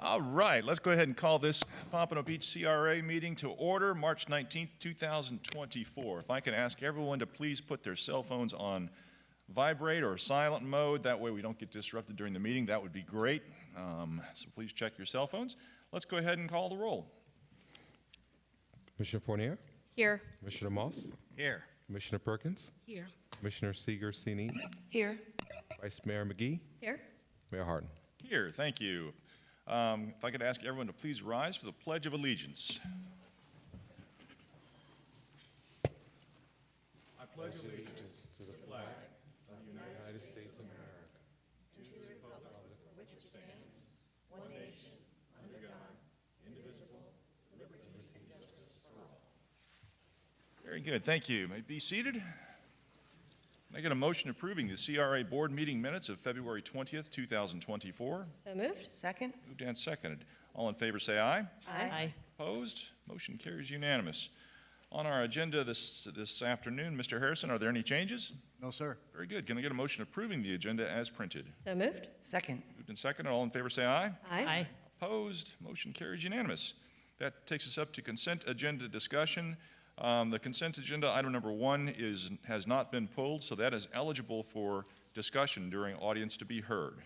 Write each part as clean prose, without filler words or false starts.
All right, let's go ahead and call this Pompano Beach CRA meeting to order, March 19th, 2024. If I can ask everyone to please put their cell phones on vibrate or silent mode, that way we don't get disrupted during the meeting, that would be great. So please check your cell phones. Let's go ahead and call the roll. Commissioner Fournier? Here. Commissioner Moss? Here. Commissioner Perkins? Here. Commissioner Seeger-Sini? Here. Vice Mayor McGee? Here. Mayor Harden? Here, thank you. If I could ask everyone to please rise for the Pledge of Allegiance. I pledge allegiance to the flag of the United States of America, to the republic for which it stands, one nation, under God, indivisible, liberty and justice for all. Very good, thank you. May you be seated. Can I get a motion approving the CRA Board Meeting minutes of February 20th, 2024? So moved. Second. Moved and seconded. All in favor say aye. Aye. Opposed? Motion carries unanimous. On our agenda this afternoon, Mr. Harrison, are there any changes? No, sir. Very good. Can I get a motion approving the agenda as printed? So moved. Second. Moved and seconded. All in favor say aye. Aye. Opposed? Motion carries unanimous. That takes us up to consent agenda discussion. The consent agenda, item number 1, has not been pulled, so that is eligible for discussion during audience to be heard.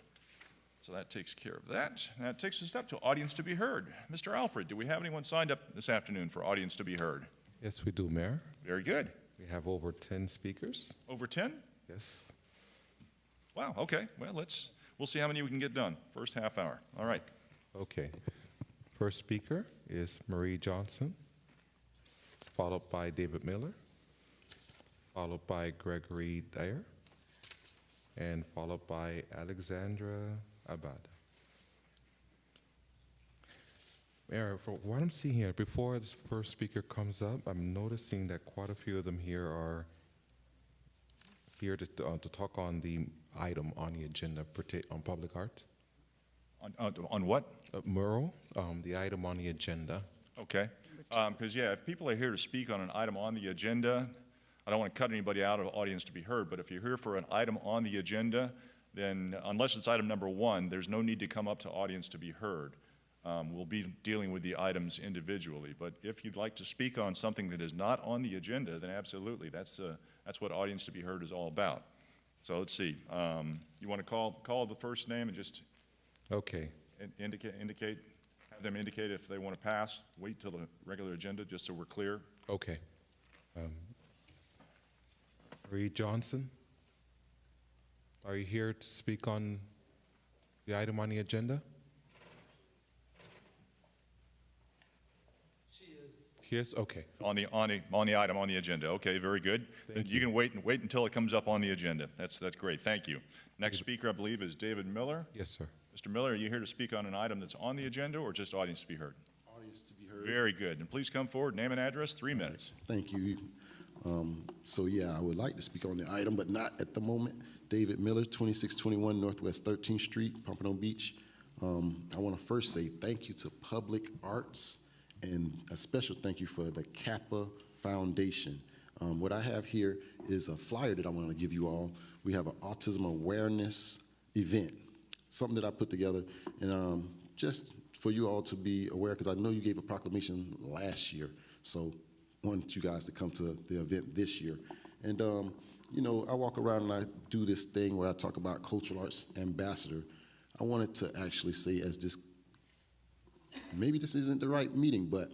So that takes care of that. And that takes us up to audience to be heard. Mr. Alfred, do we have anyone signed up this afternoon for audience to be heard? Yes, we do, Mayor. Very good. We have over 10 speakers. Over 10? Yes. Wow, okay. Well, we'll see how many we can get done. First half hour. All right. Okay. First speaker is Marie Johnson, followed by David Miller, followed by Gregory Dyer, and followed by Alexandra Abad. Mayor, for what I'm seeing here, before this first speaker comes up, I'm noticing that quite a few of them here are here to talk on the item on the agenda on public art. On what? Mural, the item on the agenda. Okay. Because, yeah, if people are here to speak on an item on the agenda, I don't want to cut anybody out of audience to be heard, but if you're here for an item on the agenda, then unless it's item number 1, there's no need to come up to audience to be heard. We'll be dealing with the items individually, but if you'd like to speak on something that is not on the agenda, then absolutely, that's what audience to be heard is all about. So let's see. You want to call the first name and just Okay. indicate? Have them indicate if they want to pass, wait till the regular agenda, just so we're clear. Okay. Marie Johnson, are you here to speak on the item on the agenda? She is? Okay. On the item on the agenda. Okay, very good. Then you can wait until it comes up on the agenda. That's great. Thank you. Next speaker, I believe, is David Miller. Yes, sir. Mr. Miller, are you here to speak on an item that's on the agenda or just audience to be heard? Audience to be heard. Very good. And please come forward, name and address, 3 minutes. Thank you. So yeah, I would like to speak on the item, but not at the moment. David Miller, 2621 Northwest 13th Street, Pompano Beach. I want to first say thank you to Public Arts and a special thank you for the Kappa Foundation. What I have here is a flyer that I want to give you all. We have an autism awareness event, something that I put together, and just for you all to be aware, because I know you gave a proclamation last year, so I want you guys to come to the event this year. And you know, I walk around and I do this thing where I talk about cultural arts ambassador. I wanted to actually say, as this, maybe this isn't the right meeting, but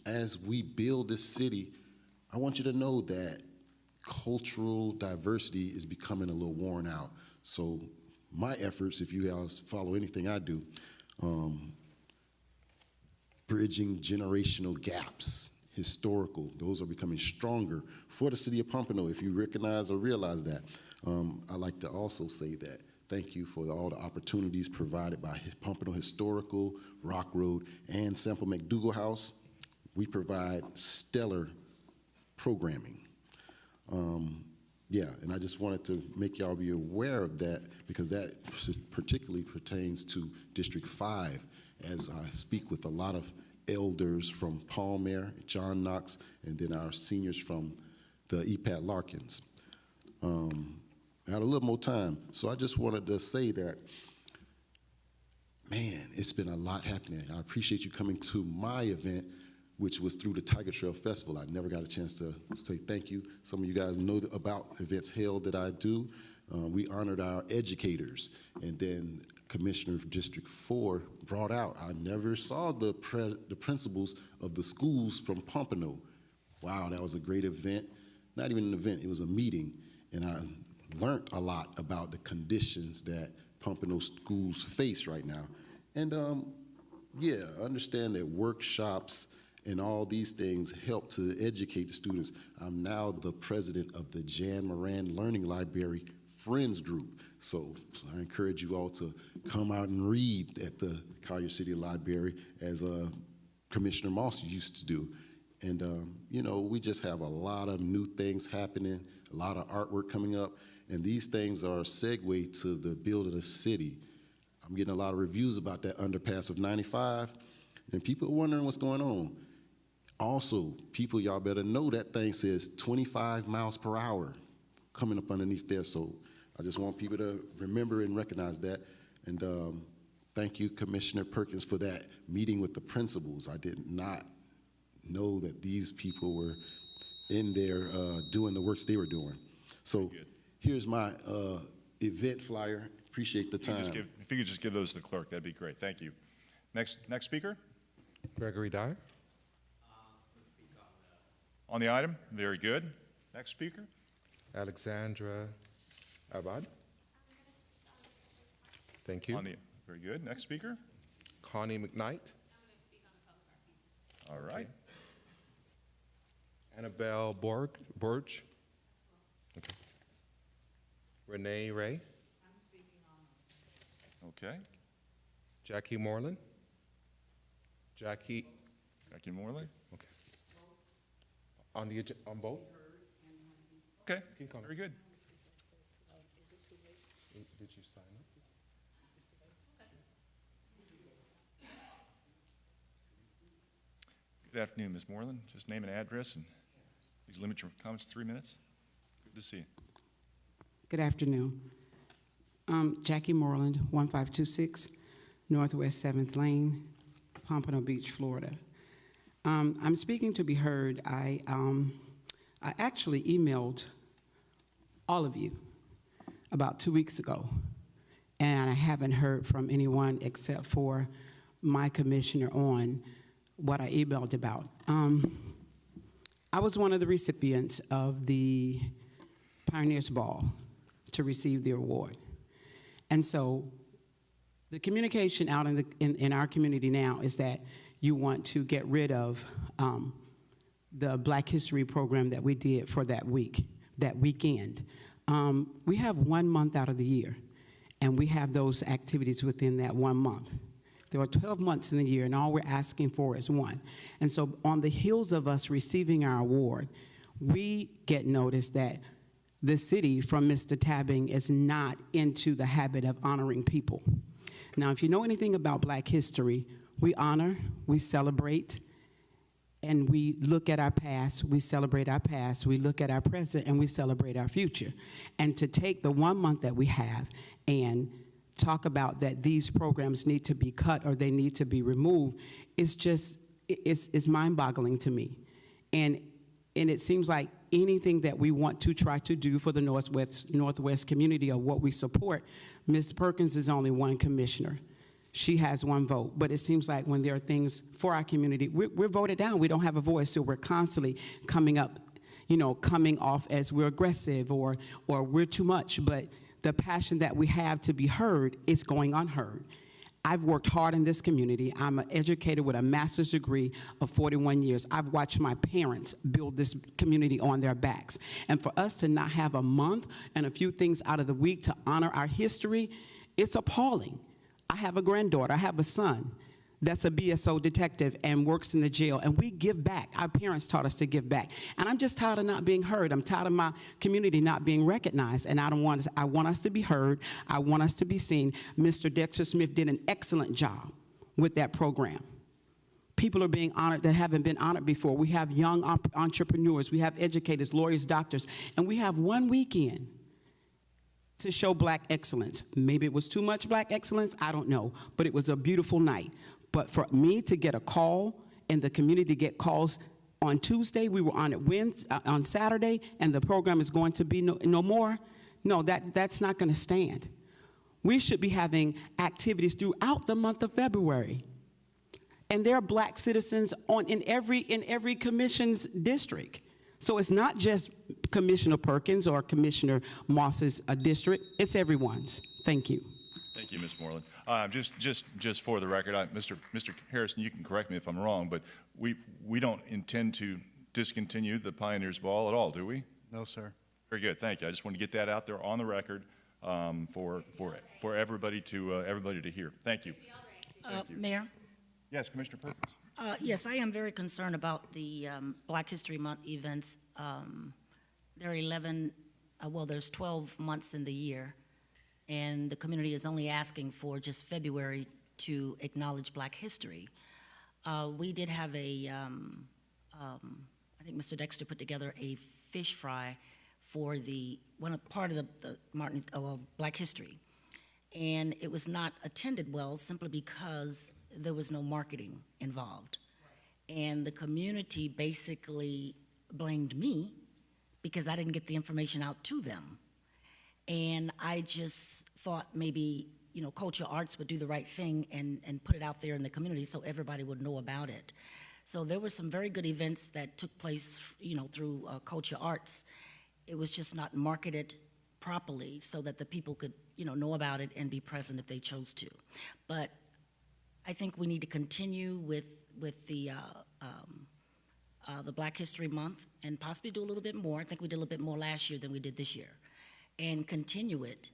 as we build this city, I want you to know that cultural diversity is becoming a little worn out. So my efforts, if you guys follow anything I do, bridging generational gaps, historical, those are becoming stronger for the city of Pompano, if you recognize or realize that. I like to also say that thank you for all the opportunities provided by Pompano Historical, Rock Road, and Sample McDougal House. We provide stellar programming. Yeah, and I just wanted to make y'all be aware of that because that particularly pertains to District 5 as I speak with a lot of elders from Palmer, John Knox, and then our seniors from the EPAT Larkins. I had a little more time, so I just wanted to say that man, it's been a lot happening. I appreciate you coming to my event, which was through the Tiger Trail Festival. I never got a chance to say thank you. Some of you guys know about events held that I do. We honored our educators, and then Commissioner of District 4 brought out, I never saw the principals of the schools from Pompano. Wow, that was a great event. Not even an event, it was a meeting, and I learned a lot about the conditions that Pompano schools face right now. And yeah, I understand that workshops and all these things help to educate the students. I'm now the president of the Jan Moran Learning Library Friends Group. So I encourage you all to come out and read at the Collier City Library as Commissioner Moss used to do. And you know, we just have a lot of new things happening, a lot of artwork coming up, and these things are a segue to the build of the city. I'm getting a lot of reviews about that underpass of 95, and people are wondering what's going on. Also, people, y'all better know that thing says 25 miles per hour coming up underneath there. So I just want people to remember and recognize that. And thank you, Commissioner Perkins, for that meeting with the principals. I did not know that these people were in there doing the works they were doing. So here's my event flyer. Appreciate the time. If you could just give those to the clerk, that'd be great. Thank you. Next speaker? Gregory Dyer. On the item? Very good. Next speaker? Alexandra Abad. Thank you. Very good. Next speaker? Connie McKnight. All right. Annabelle Borge. Okay. Renee Ray. Okay. Jackie Moreland. Jackie. Morley? Okay. On both? Okay. You can come. Very good. Did you sign up? Good afternoon, Ms. Moreland. Just name and address, and please limit your comments to 3 minutes. Good to see you. Good afternoon. Jackie Moreland, 1526 Northwest 7th Lane, Pompano Beach, Florida. I'm speaking to be heard. I actually emailed all of you about 2 weeks ago, and I haven't heard from anyone except for my commissioner on what I emailed about. I was one of the recipients of the Pioneers Ball to receive the award. And so the communication out in our community now is that you want to get rid of the Black History program that we did for that weekend. We have 1 month out of the year, and we have those activities within that 1 month. There are 12 months in the year, and all we're asking for is one. And so on the heels of us receiving our award, we get notice that the city from Mr. Tabbing is not into the habit of honoring people. Now, if you know anything about Black history, we honor, we celebrate, and we look at our past, we celebrate our past, we look at our present, and we celebrate our future. And to take the 1 month that we have and talk about that these programs need to be cut or they need to be removed, it's mind-boggling to me. And it seems like anything that we want to try to do for the Northwest community or what we support, Ms. Perkins is only one commissioner. She has one vote, but it seems like when there are things for our community, we're voted down. We don't have a voice, so we're constantly coming off as we're aggressive or we're too much, but the passion that we have to be heard is going unheard. I've worked hard in this community. I'm an educator with a master's degree of 41 years. I've watched my parents build this community on their backs. And for us to not have a month and a few things out of the week to honor our history, it's appalling. I have a granddaughter, I have a son that's a BSO detective and works in the jail, and we give back. Our parents taught us to give back. And I'm just tired of not being heard. I'm tired of my community not being recognized, and I want us to be heard. I want us to be seen. Mr. Dexter Smith did an excellent job with that program. People are being honored that haven't been honored before. We have young entrepreneurs, we have educators, lawyers, doctors, and we have one weekend to show Black excellence. Maybe it was too much Black excellence, I don't know, but it was a beautiful night. But for me to get a call and the community to get calls on Tuesday, we were on it on Saturday, and the program is going to be no more, no, that's not going to stand. We should be having activities throughout the month of February. And there are Black citizens in every commission's district. So it's not just Commissioner Perkins or Commissioner Moss's district, it's everyone's. Thank you. Thank you, Ms. Moreland. Just for the record, Mr. Harrison, you can correct me if I'm wrong, but we don't intend to discontinue the Pioneers Ball at all, do we? No, sir. Very good, thank you. I just want to get that out there on the record for everybody to hear. Thank you. Thank you. Mayor? Yes, Commissioner Perkins. Yes, I am very concerned about the Black History Month events. There are there's 12 months in the year, and the community is only asking for just February to acknowledge Black history. We did have I think Mr. Dexter put together a fish fry for part of the Black history. And it was not attended well simply because there was no marketing involved. And the community basically blamed me because I didn't get the information out to them. And I just thought maybe, cultural arts would do the right thing and put it out there in the community so everybody would know about it. So there were some very good events that took place, through cultural arts. It was just not marketed properly so that the people could, know about it and be present if they chose to. But I think we need to continue with the Black History Month and possibly do a little bit more. I think we did a little bit more last year than we did this year. And continue it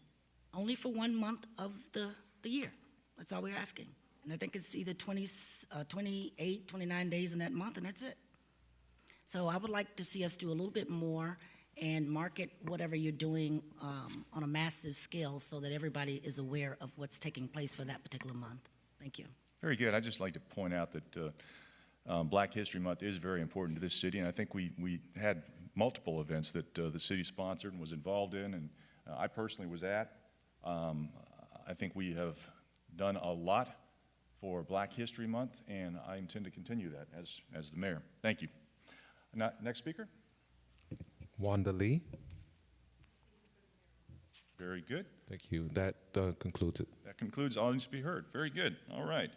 only for 1 month of the year. That's all we're asking. And I think it's either 28, 29 days in that month, and that's it. So I would like to see us do a little bit more and market whatever you're doing on a massive scale so that everybody is aware of what's taking place for that particular month. Thank you. Very good. I'd just like to point out that Black History Month is very important to this city, and I think we had multiple events that the city sponsored and was involved in, and I personally was at. I think we have done a lot for Black History Month, and I intend to continue that as the mayor. Thank you. Next speaker. Wanda Lee. Very good. Thank you. That concludes it. That concludes all needs to be heard. Very good. All right.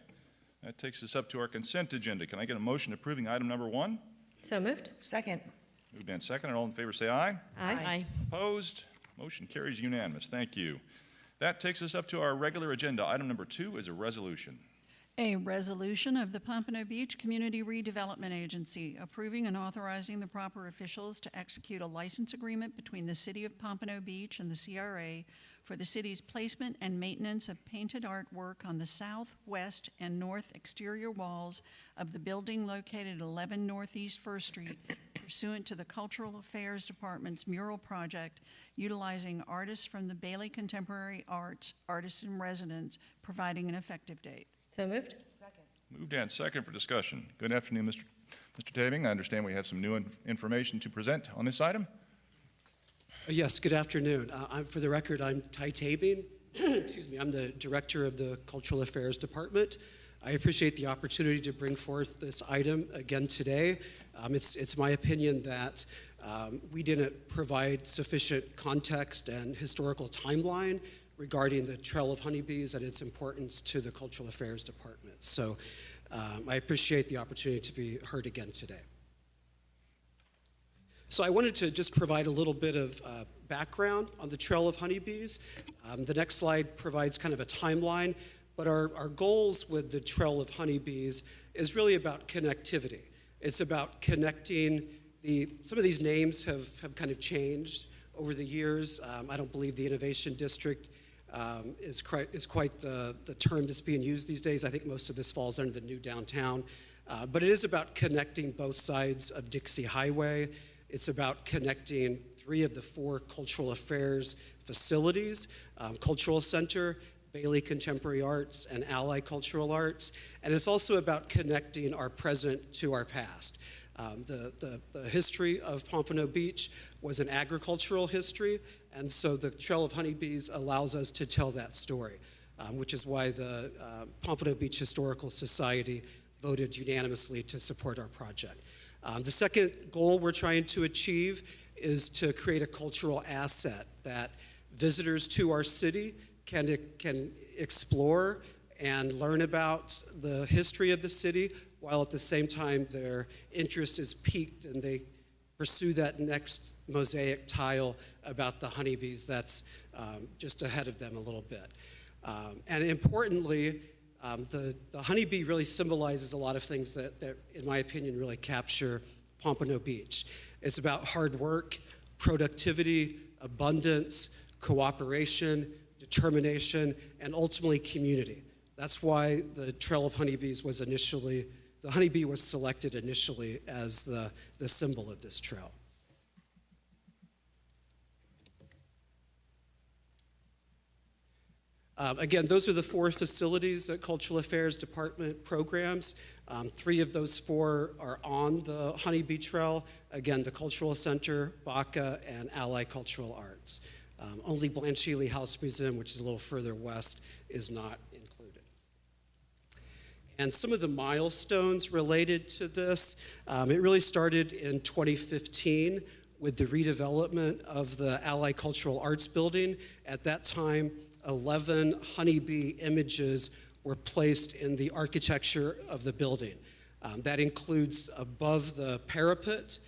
That takes us up to our consent agenda. Can I get a motion approving item number 1? So moved. Second. Moved and seconded. All in favor say aye. Aye. Opposed? Motion carries unanimous. Thank you. That takes us up to our regular agenda. Item number 2 is a resolution. A resolution of the Pompano Beach Community Redevelopment Agency approving and authorizing the proper officials to execute a license agreement between the City of Pompano Beach and the CRA for the city's placement and maintenance of painted artwork on the south, west, and north exterior walls of the building located at 11 Northeast 1st Street pursuant to the Cultural Affairs Department's mural project utilizing artists from the Bailey Contemporary Arts Artists in Residence, providing an effective date. So moved. Moved and second for discussion. Good afternoon, Mr. Taving. I understand we have some new information to present on this item. Yes, good afternoon. For the record, I'm Ty Tabing. Excuse me, I'm the director of the Cultural Affairs Department. I appreciate the opportunity to bring forth this item again today. It's my opinion that we didn't provide sufficient context and historical timeline regarding the Trail of Honeybees and its importance to the Cultural Affairs Department. So I appreciate the opportunity to be heard again today. So I wanted to just provide a little bit of background on the Trail of Honeybees. The next slide provides kind of a timeline, but our goals with the Trail of Honeybees is really about connectivity. It's about connecting some of these names have kind of changed over the years. I don't believe the Innovation District is quite the term that's being used these days. I think most of this falls under the new downtown. But it is about connecting both sides of Dixie Highway. It's about connecting 3 of the 4 cultural affairs facilities, Cultural Center, Bailey Contemporary Arts, and Ally Cultural Arts. And it's also about connecting our present to our past. The history of Pompano Beach was an agricultural history, and so the Trail of Honeybees allows us to tell that story, which is why the Pompano Beach Historical Society voted unanimously to support our project. The second goal we're trying to achieve is to create a cultural asset that visitors to our city can explore and learn about the history of the city, while at the same time their interest is piqued and they pursue that next mosaic tile about the honeybees that's just ahead of them a little bit. And importantly, the honeybee really symbolizes a lot of things that, in my opinion, really capture Pompano Beach. It's about hard work, productivity, abundance, cooperation, determination, and ultimately community. That's why the Trail of Honeybees was initially, the honeybee was selected initially as the symbol of this trail. Again, those are the 4 facilities that Cultural Affairs Department programs. 3 of those 4 are on the Honeybee Trail. Again, the Cultural Center, Baca, and Ally Cultural Arts. Only Blanche Ely House Museum, which is a little further west, is not included. And some of the milestones related to this, it really started in 2015 with the redevelopment of the Ally Cultural Arts Building. At that time, 11 honeybee images were placed in the architecture of the building. That includes above the parapet,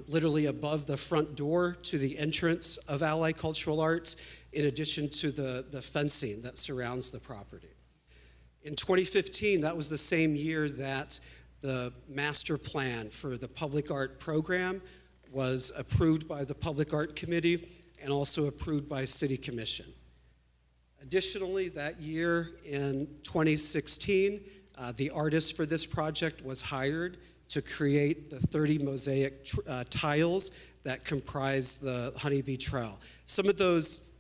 literally above the front door to the entrance of Ally Cultural Arts, in addition to the fencing that surrounds the property. In 2015, that was the same year that the master plan for the public art program was approved by the Public Art Committee and also approved by City Commission. Additionally, that year in 2016, the artist for this project was hired to create the 30 mosaic tiles that comprise the Honeybee Trail. Some of those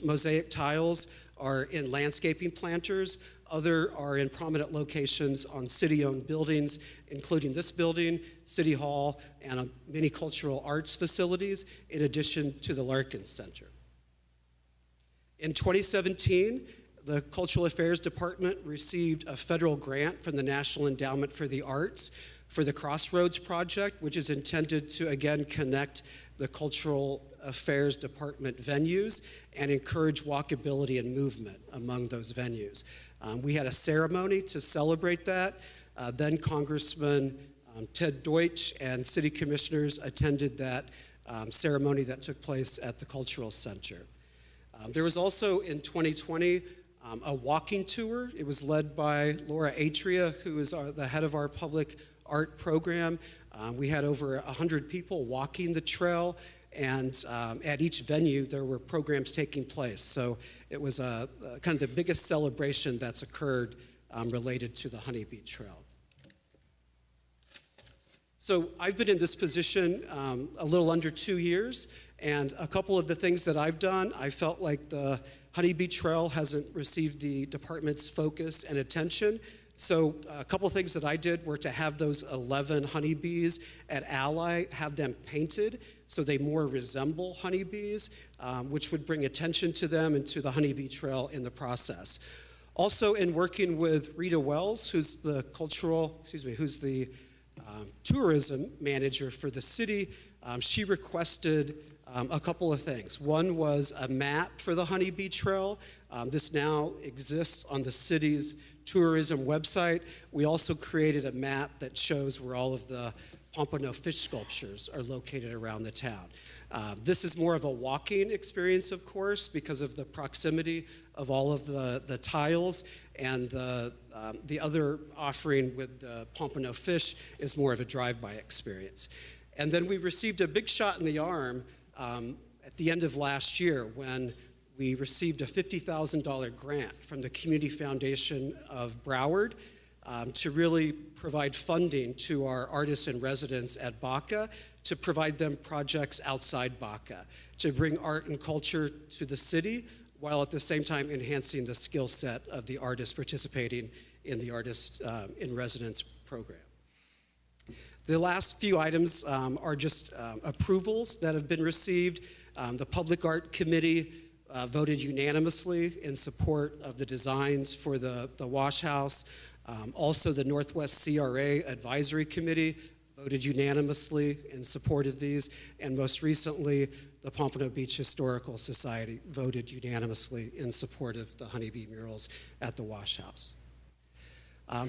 mosaic tiles are in landscaping planters, other are in prominent locations on city-owned buildings, including this building, City Hall, and many cultural arts facilities, in addition to the Larkin Center. In 2017, the Cultural Affairs Department received a federal grant from the National Endowment for the Arts for the Crossroads Project, which is intended to, again, connect the Cultural Affairs Department venues and encourage walkability and movement among those venues. We had a ceremony to celebrate that. Then Congressman Ted Deutsch and city commissioners attended that ceremony that took place at the Cultural Center. There was also in 2020 a walking tour. It was led by Laura Atria, who is the head of our public art program. We had over 100 people walking the trail, and at each venue there were programs taking place. So it was kind of the biggest celebration that's occurred related to the Honeybee Trail. So I've been in this position a little under 2 years, and a couple of the things that I've done, I felt like the Honeybee Trail hasn't received the department's focus and attention. So a couple of things that I did were to have those 11 honeybees at Ally, have them painted so they more resemble honeybees, which would bring attention to them and to the Honeybee Trail in the process. Also, in working with Rita Wells, who's the tourism manager for the city, she requested a couple of things. One was a map for the Honeybee Trail. This now exists on the city's tourism website. We also created a map that shows where all of the Pompano fish sculptures are located around the town. This is more of a walking experience, of course, because of the proximity of all of the tiles, and the other offering with the Pompano fish is more of a drive-by experience. And then we received a big shot in the arm at the end of last year when we received a $50,000 grant from the Community Foundation of Broward to really provide funding to our artists and residents at Baca, to provide them projects outside Baca, to bring art and culture to the city, while at the same time enhancing the skill set of the artists participating in the Artist in Residence program. The last few items are just approvals that have been received. The Public Art Committee voted unanimously in support of the designs for the wash house. Also, the Northwest CRA Advisory Committee voted unanimously in support of these, and most recently, the Pompano Beach Historical Society voted unanimously in support of the honeybee murals at the wash house.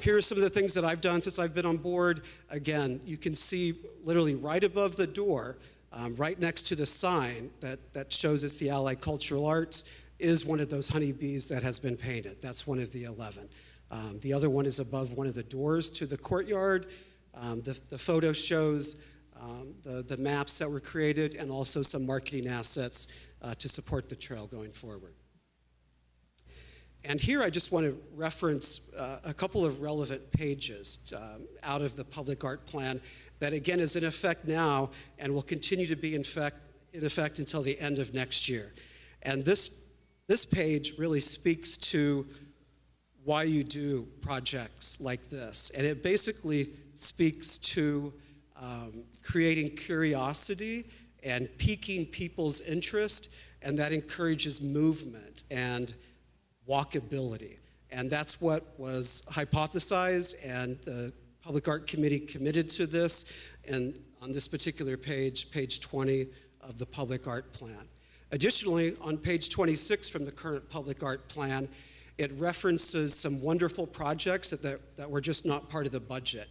Here are some of the things that I've done since I've been on board. Again, you can see literally right above the door, right next to the sign that shows it's the Allied Cultural Arts, is one of those honeybees that has been painted. That's one of the 11. The other one is above one of the doors to the courtyard. The photo shows the maps that were created and also some marketing assets to support the trail going forward. And here I just want to reference a couple of relevant pages out of the public art plan that again is in effect now and will continue to be in effect until the end of next year. And this page really speaks to why you do projects like this. And it basically speaks to creating curiosity and piquing people's interest, and that encourages movement and walkability. And that's what was hypothesized, and the Public Art Committee committed to this, and on this particular page, page 20 of the Public Art Plan. Additionally, on page 26 from the current Public Art Plan, it references some wonderful projects that were just not part of the budget.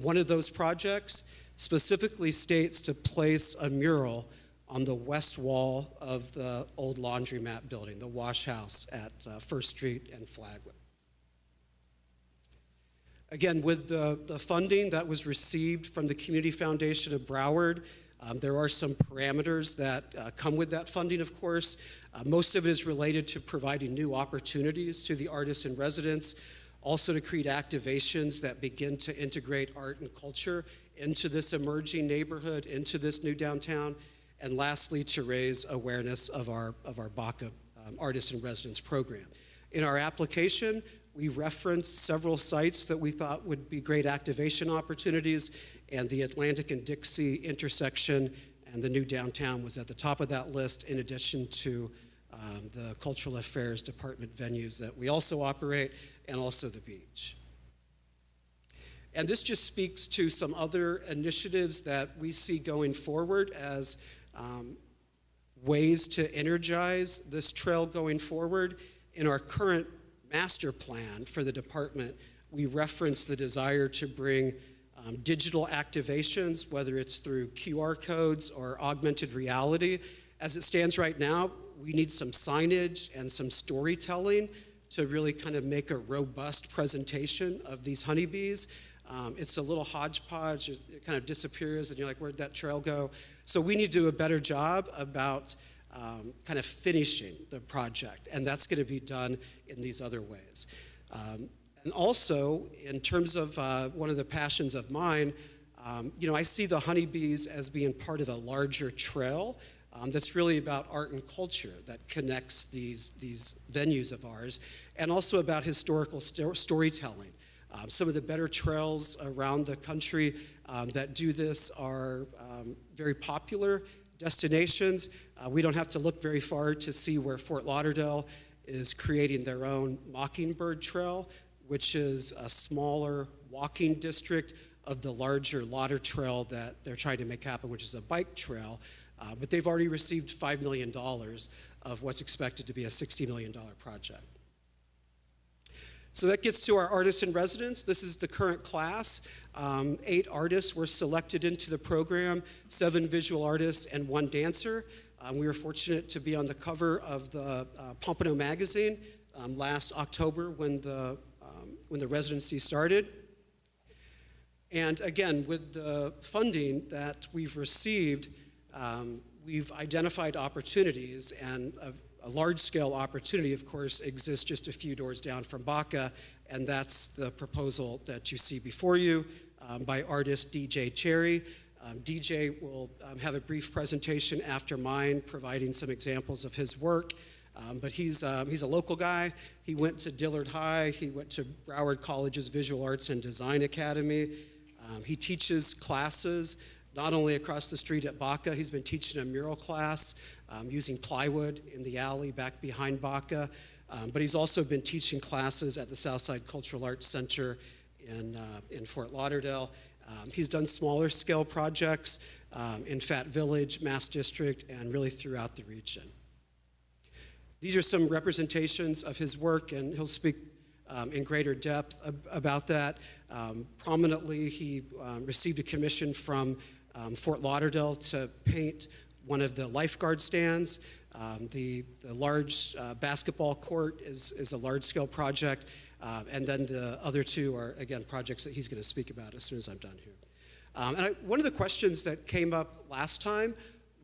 One of those projects specifically states to place a mural on the west wall of the old laundromat building, the wash house at First Street and Flagler. Again, with the funding that was received from the Community Foundation of Broward, there are some parameters that come with that funding, of course. Most of it is related to providing new opportunities to the artists in residence, also to create activations that begin to integrate art and culture into this emerging neighborhood, into this new downtown, and lastly, to raise awareness of our BACA Artists in Residence program. In our application, we referenced several sites that we thought would be great activation opportunities, and the Atlantic and Dixie intersection and the new downtown was at the top of that list, in addition to the Cultural Affairs Department venues that we also operate, and also the beach. And this just speaks to some other initiatives that we see going forward as ways to energize this trail going forward. In our current master plan for the department, we reference the desire to bring digital activations, whether it's through QR codes or augmented reality. As it stands right now, we need some signage and some storytelling to really kind of make a robust presentation of these honeybees. It's a little hodgepodge, it kind of disappears and you're like, where'd that trail go? So we need to do a better job about kind of finishing the project, and that's going to be done in these other ways. And also, in terms of one of the passions of mine, I see the honeybees as being part of a larger trail that's really about art and culture that connects these venues of ours, and also about historical storytelling. Some of the better trails around the country that do this are very popular destinations. We don't have to look very far to see where Fort Lauderdale is creating their own Mockingbird Trail, which is a smaller walking district of the larger Lauder Trail that they're trying to make happen, which is a bike trail. But they've already received $5 million of what's expected to be a $60 million project. So that gets to our artists in residence. This is the current class. 8 artists were selected into the program, 7 visual artists and 1 dancer. We were fortunate to be on the cover of the Pompano magazine last October when the residency started. And again, with the funding that we've received, we've identified opportunities, and a large-scale opportunity, of course, exists just a few doors down from BACA, and that's the proposal that you see before you by artist DJ Cherry. DJ will have a brief presentation after mine, providing some examples of his work, but he's a local guy. He went to Dillard High. He went to Broward College's Visual Arts and Design Academy. He teaches classes not only across the street at Baca. He's been teaching a mural class using plywood in the alley back behind Baca. But he's also been teaching classes at the Southside Cultural Arts Center in Fort Lauderdale. He's done smaller scale projects in Fat Village, Mass District, and really throughout the region. These are some representations of his work, and he'll speak in greater depth about that. Prominently, he received a commission from Fort Lauderdale to paint one of the lifeguard stands. The large basketball court is a large-scale project, and then the other two are, again, projects that he's going to speak about as soon as I'm done here. One of the questions that came up last time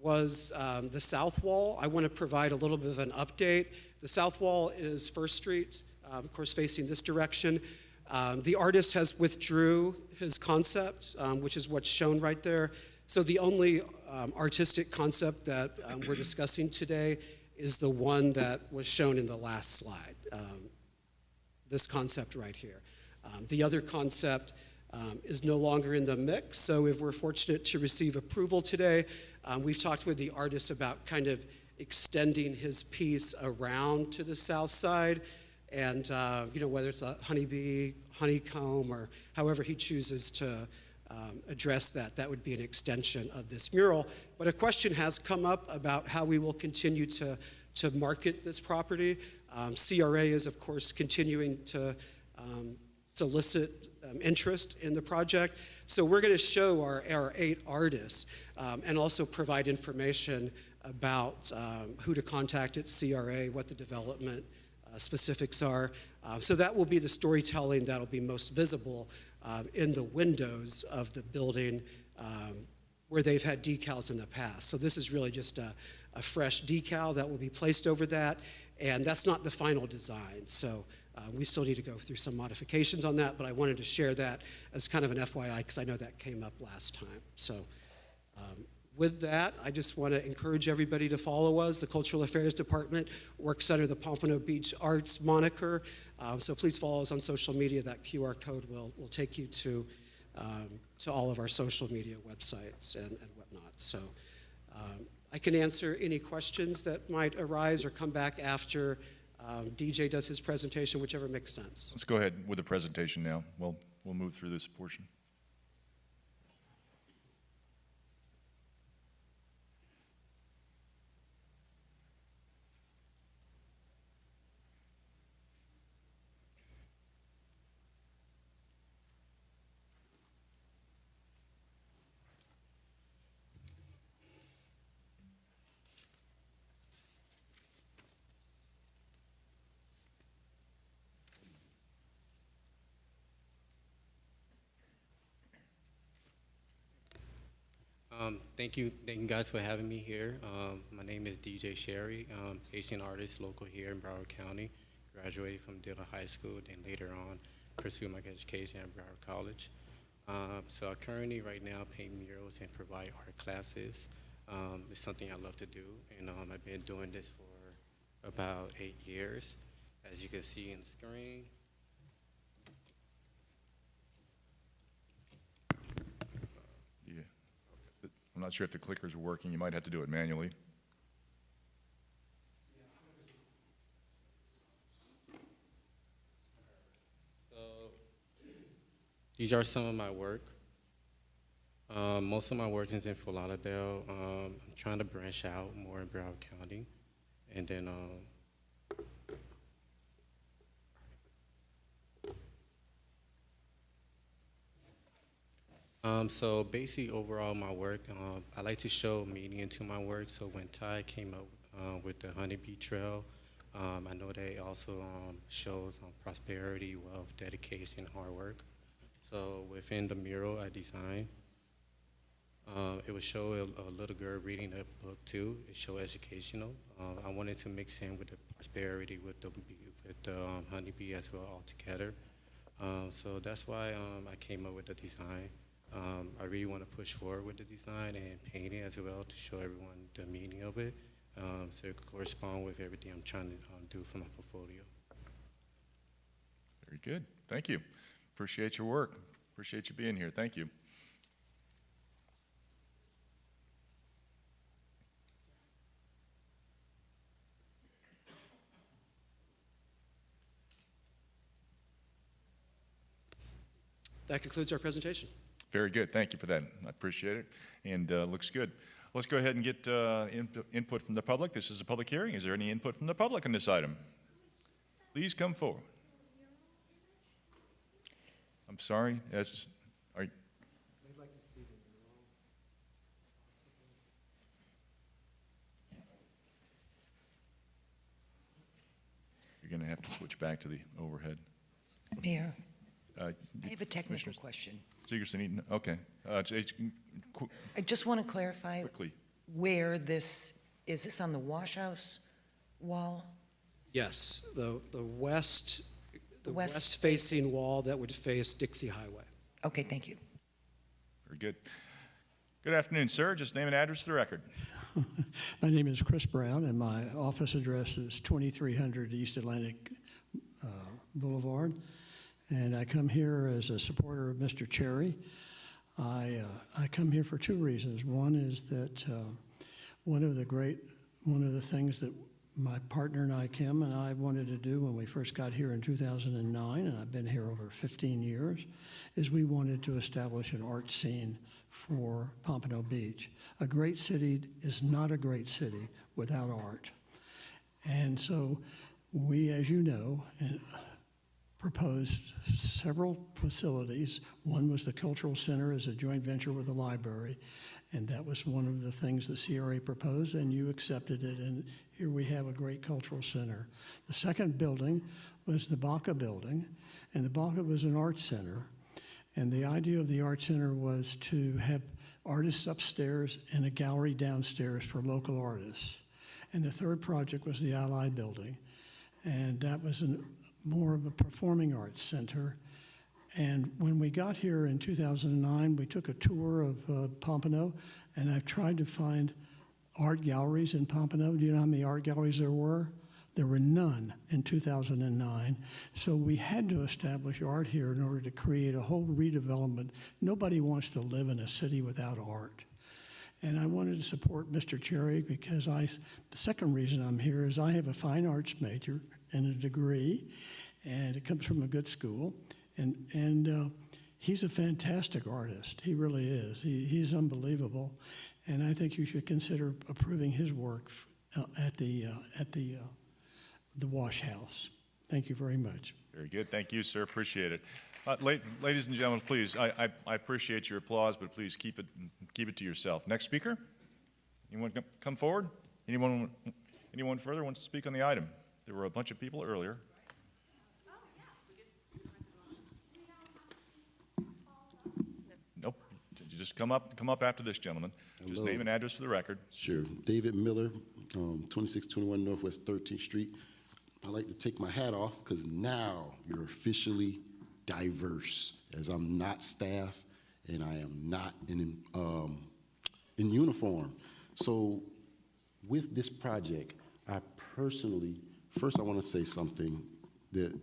was the south wall. I want to provide a little bit of an update. The south wall is First Street, of course, facing this direction. The artist has withdrew his concept, which is what's shown right there. So the only artistic concept that we're discussing today is the one that was shown in the last slide, this concept right here. The other concept is no longer in the mix, so if we're fortunate to receive approval today, we've talked with the artist about kind of extending his piece around to the south side, and whether it's a honeybee, honeycomb, or however he chooses to address that, that would be an extension of this mural. But a question has come up about how we will continue to market this property. CRA is, of course, continuing to solicit interest in the project. So we're going to show our 8 artists and also provide information about who to contact at CRA, what the development specifics are. So that will be the storytelling that will be most visible in the windows of the building where they've had decals in the past. So this is really just a fresh decal that will be placed over that, and that's not the final design. So we still need to go through some modifications on that, but I wanted to share that as kind of an FYI because I know that came up last time. So with that, I just want to encourage everybody to follow us. The Cultural Affairs Department works under the Pompano Beach Arts moniker, so please follow us on social media. That QR code will take you to all of our social media websites and whatnot. So I can answer any questions that might arise or come back after DJ does his presentation, whichever makes sense. Let's go ahead with the presentation now. We'll move through this portion. Thank you guys for having me here. My name is DJ Sherry, Haitian artist local here in Broward County. Graduated from Dillon High School, then later on pursued my education at Broward College. So I currently right now paint murals and provide art classes. It's something I love to do, and I've been doing this for about 8 years. As you can see on the screen, I'm not sure if the clickers are working. You might have to do it manually. So these are some of my work. Most of my work is in Fort Lauderdale. I'm trying to branch out more in Broward County. And then so basically overall my work, I like to show meaning into my work. So when Ty came up with the Honeybee Trail, I know that it also shows prosperity, wealth, dedication, hard work. So within the mural I designed, it would show a little girl reading a book too. It showed educational. I wanted to mix in with the prosperity with the honeybee as well all together. So that's why I came up with the design. I really want to push forward with the design and paint it as well to show everyone the meaning of it, so it could correspond with everything I'm trying to do for my portfolio. Very good. Thank you. Appreciate your work. Appreciate you being here. Thank you. That concludes our presentation. Very good. Thank you for that. I appreciate it. And looks good. Let's go ahead and get input from the public. This is a public hearing. Is there any input from the public on this item? Please come forward. I'm sorry. Are you? You're going to have to switch back to the overhead. Mayor, Uh, I have a technical Commissioners? question. Segerson, okay. I just want to clarify Quickly. where is this on the wash house wall? Yes, the West- west-facing wall that would face Dixie Highway. Okay, thank you. Very good. Good afternoon, sir. Just name and address for the record. My name is Chris Brown, and my office address is 2300 East Atlantic Boulevard. And I come here as a supporter of Mr. Cherry. I come here for two reasons. One is that one of the things that my partner and I, Kim, and I wanted to do when we first got here in 2009, and I've been here over 15 years, is we wanted to establish an art scene for Pompano Beach. A great city is not a great city without art. And so we, as you know, proposed several facilities. One was the Cultural Center as a joint venture with the library, and that was one of the things the CRA proposed, and you accepted it, and here we have a great cultural center. The second building was the Baca building, and the Baca was an art center, and the idea of the art center was to have artists upstairs and a gallery downstairs for local artists. And the third project was the Allied building, and that was more of a performing arts center. And when we got here in 2009, we took a tour of Pompano, and I've tried to find art galleries in Pompano. Do you know how many art galleries there were? There were none in 2009. So we had to establish art here in order to create a whole redevelopment. Nobody wants to live in a city without art. And I wanted to support Mr. Cherry because the second reason I'm here is I have a fine arts major and a degree, and it comes from a good school. And he's a fantastic artist. He really is. He's unbelievable. And I think you should consider approving his work at the wash house. Thank you very much. Very good. Thank you, sir. Appreciate it. Ladies and gentlemen, please, I appreciate your applause, but please keep it to yourself. Next speaker? Anyone come forward? Anyone further wants to speak on the item? There were a bunch of people earlier. Nope. You just come up after this gentleman. Just Hello. name and address for the record. Sure. David Miller, 2621 Northwest 13th Street. I'd like to take my hat off because now you're officially diverse, as I'm not staff and I am not in uniform. So with this project, I personally, first I want to say something that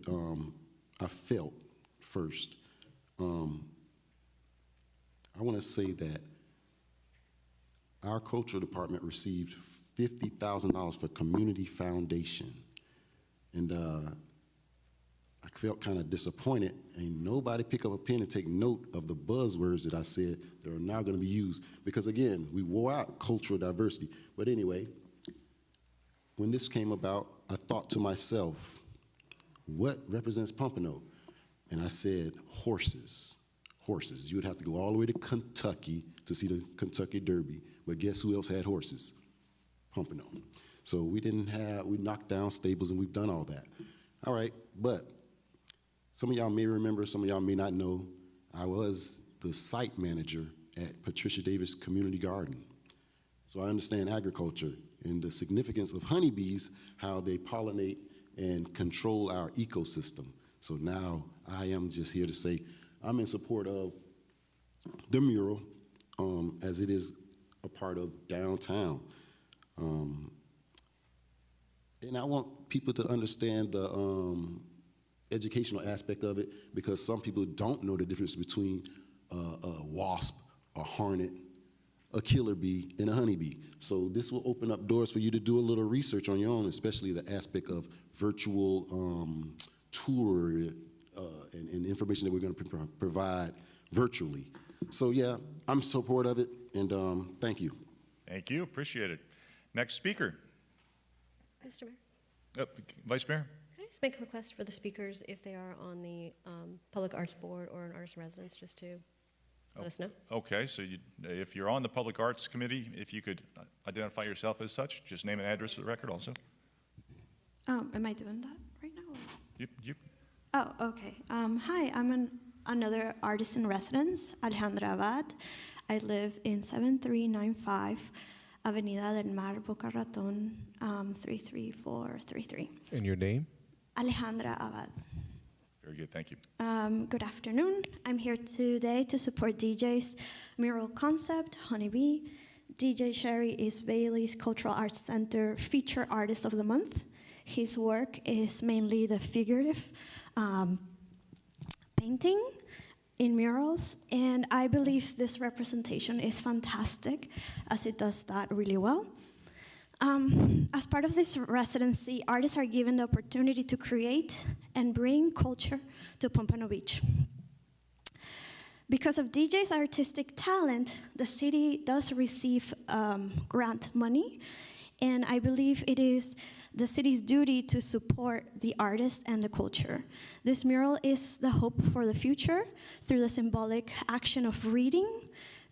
I felt first. I want to say that our cultural department received $50,000 for community foundation. And I felt kind of disappointed. Ain't nobody pick up a pen and take note of the buzzwords that I said that are now going to be used. Because again, we wore out cultural diversity. But anyway, when this came about, I thought to myself, what represents Pompano? And I said, horses. Horses. You would have to go all the way to Kentucky to see the Kentucky Derby. But guess who else had horses? Pompano. So we knocked down stables and we've done all that. All right, but some of y'all may remember, some of y'all may not know, I was the site manager at Patricia Davis Community Garden. So I understand agriculture and the significance of honeybees, how they pollinate and control our ecosystem. So now I am just here to say I'm in support of the mural as it is a part of downtown. And I want people to understand the educational aspect of it, because some people don't know the difference between a wasp, a hornet, a killer bee, and a honeybee. So this will open up doors for you to do a little research on your own, especially the aspect of virtual tour and information that we're going to provide virtually. So yeah, I'm supportive of it, and thank you. Thank you, appreciate it. Next speaker. Mr. Mayor, Vice Mayor? can I just make a request for the speakers if they are on the Public Arts Board or an artist in residence, just to let us know? Okay, so if you're on the Public Arts Committee, if you could identify yourself as such, just name and address for the record also. Am I doing that right now? You Oh, okay. Hi, I'm another artist in residence, Alejandra Abad. I live in 7395 Avenida del Mar, Boca Raton, 33433. And your name? Alejandra Abad. Very good, thank you. Good afternoon. I'm here today to support DJ's mural concept, Honeybee. DJ Sherry is Bailey's Cultural Arts Center Feature Artist of the Month. His work is mainly the figurative painting in murals, and I believe this representation is fantastic, as it does that really well. As part of this residency, artists are given the opportunity to create and bring culture to Pompano Beach. Because of DJ's artistic talent, the city does receive grant money, and I believe it is the city's duty to support the artist and the culture. This mural is the hope for the future through the symbolic action of reading,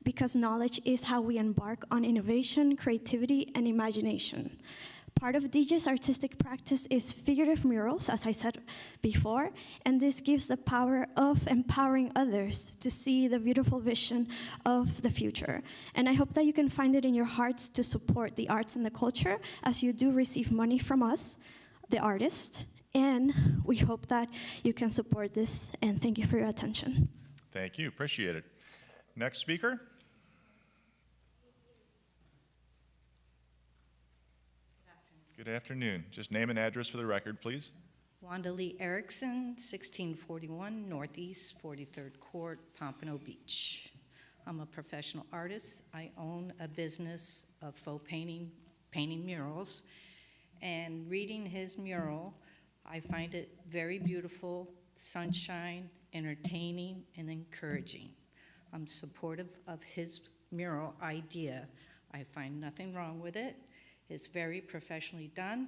because knowledge is how we embark on innovation, creativity, and imagination. Part of DJ's artistic practice is figurative murals, as I said before, and this gives the power of empowering others to see the beautiful vision of the future. And I hope that you can find it in your hearts to support the arts and the culture, as you do receive money from us, the artists, and we hope that you can support this, and thank you for your attention. Thank you, appreciate it. Next speaker. Good afternoon. Just name and address for the record, please. Wanda Lee Erickson, 1641 Northeast 43rd Court, Pompano Beach. I'm a professional artist. I own a business of faux painting murals. And reading his mural, I find it very beautiful, sunshine, entertaining, and encouraging. I'm supportive of his mural idea. I find nothing wrong with it. It's very professionally done,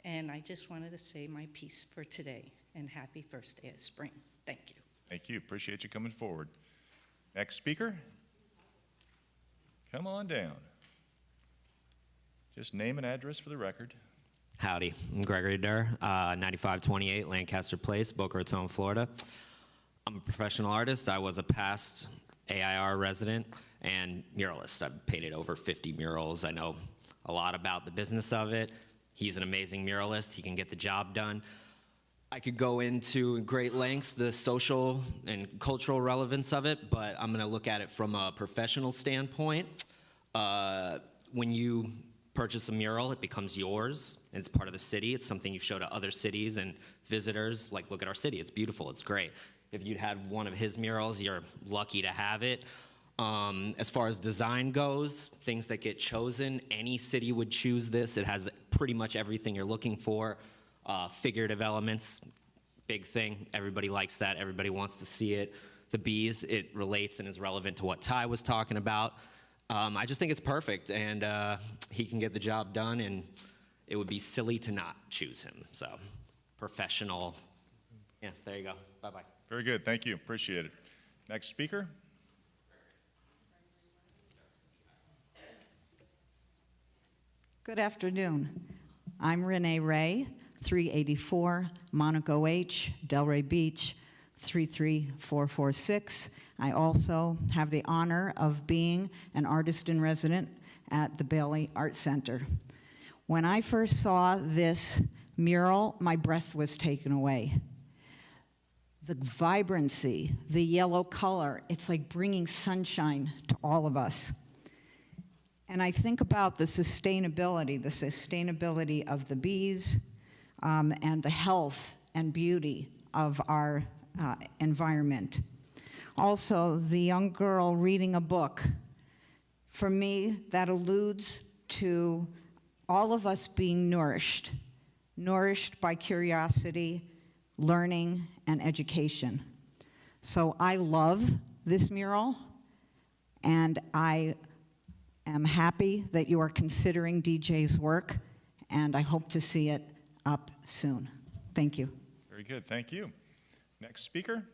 and I just wanted to say my piece for today, and happy first day of spring. Thank you. Thank you, appreciate you coming forward. Next speaker. Come on down. Just name and address for the record. Howdy, I'm Gregory Durr, 9528 Lancaster Place, Boca Raton, Florida. I'm a professional artist. I was a past AIR resident and muralist. I've painted over 50 murals. I know a lot about the business of it. He's an amazing muralist. He can get the job done. I could go into great lengths the social and cultural relevance of it, but I'm gonna look at it from a professional standpoint. When you purchase a mural, it becomes yours, and it's part of the city. It's something you show to other cities and visitors, like, look at our city, it's beautiful, it's great. If you'd had one of his murals, you're lucky to have it. As far as design goes, things that get chosen, any city would choose this. It has pretty much everything you're looking for. Figurative elements, big thing. Everybody likes that. Everybody wants to see it. The bees, it relates and is relevant to what Ty was talking about. I just think it's perfect, and he can get the job done, and it would be silly to not choose him. So, professional. Yeah, there you go. Bye-bye. Very good, thank you, appreciate it. Next speaker. Good afternoon. I'm Renee Ray, 384 Monaco H, Delray Beach, 33446. I also have the honor of being an artist in residence at the Bailey Art Center. When I first saw this mural, my breath was taken away. The vibrancy, the yellow color, it's like bringing sunshine to all of us. And I think about the sustainability of the bees, and the health and beauty of our environment. Also, the young girl reading a book. For me, that alludes to all of us being nourished by curiosity, learning, and education. So I love this mural, and I am happy that you are considering DJ's work, and I hope to see it up soon. Thank you. Very good, thank you. Next speaker.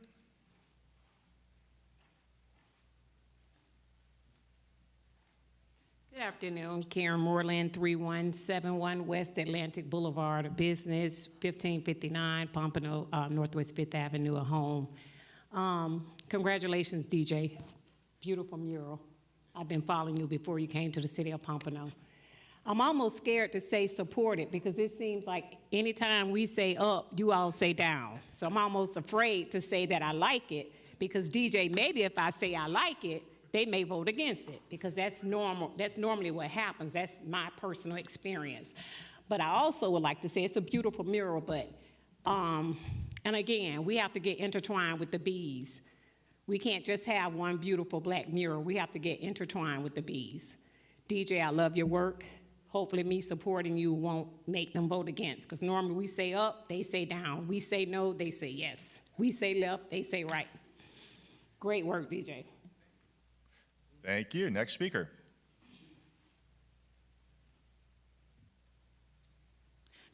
Good afternoon, Karen Moreland, 3171 West Atlantic Boulevard, a business, 1559 Pompano, Northwest 5th Avenue, a home. Congratulations, DJ. Beautiful mural. I've been following you before you came to the city of Pompano. I'm almost scared to say support it because it seems like anytime we say up, you all say down. So I'm almost afraid to say that I like it because DJ, maybe if I say I like it, they may vote against it because that's normal. That's normally what happens. That's my personal experience. But I also would like to say it's a beautiful mural, but, and again, we have to get intertwined with the bees. We can't just have one beautiful black mural. We have to get intertwined with the bees. DJ, I love your work. Hopefully me supporting you won't make them vote against, because normally we say up, they say down. We say no, they say yes. We say left, they say right. Great work, DJ. Thank you. Next speaker.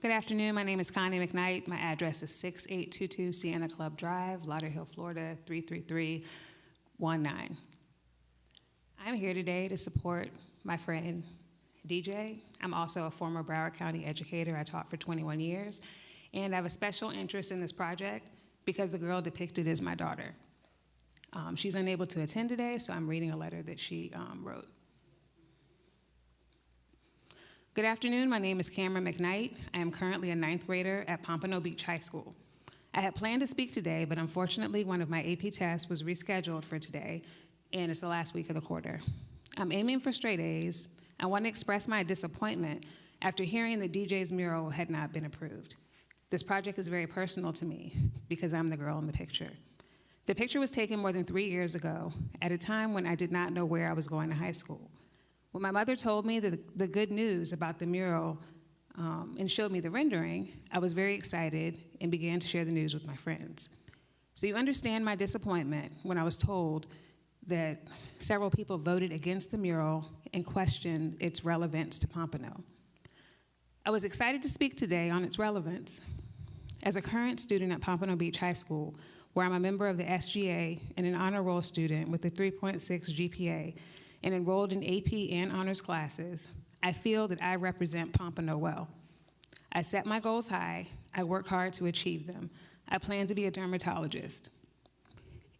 Good afternoon. My name is Connie McKnight. My address is 6822 Sienna Club Drive, Lauderhill, Florida, 33319. I'm here today to support my friend DJ. I'm also a former Broward County educator. I taught for 21 years. And I have a special interest in this project because the girl depicted is my daughter. She's unable to attend today, so I'm reading a letter that she wrote. Good afternoon, my name is Cameron McKnight. I am currently a 9th grader at Pompano Beach High School. I had planned to speak today, but unfortunately one of my AP tests was rescheduled for today, and it's the last week of the quarter. I'm aiming for straight A's. I want to express my disappointment after hearing that DJ's mural had not been approved. This project is very personal to me because I'm the girl in the picture. The picture was taken more than 3 years ago, at a time when I did not know where I was going to high school. When my mother told me the good news about the mural and showed me the rendering, I was very excited and began to share the news with my friends. So you understand my disappointment when I was told that several people voted against the mural and questioned its relevance to Pompano. I was excited to speak today on its relevance. As a current student at Pompano Beach High School, where I'm a member of the SGA and an honor roll student with a 3.6 GPA and enrolled in AP and honors classes, I feel that I represent Pompano well. I set my goals high, I work hard to achieve them. I plan to be a dermatologist.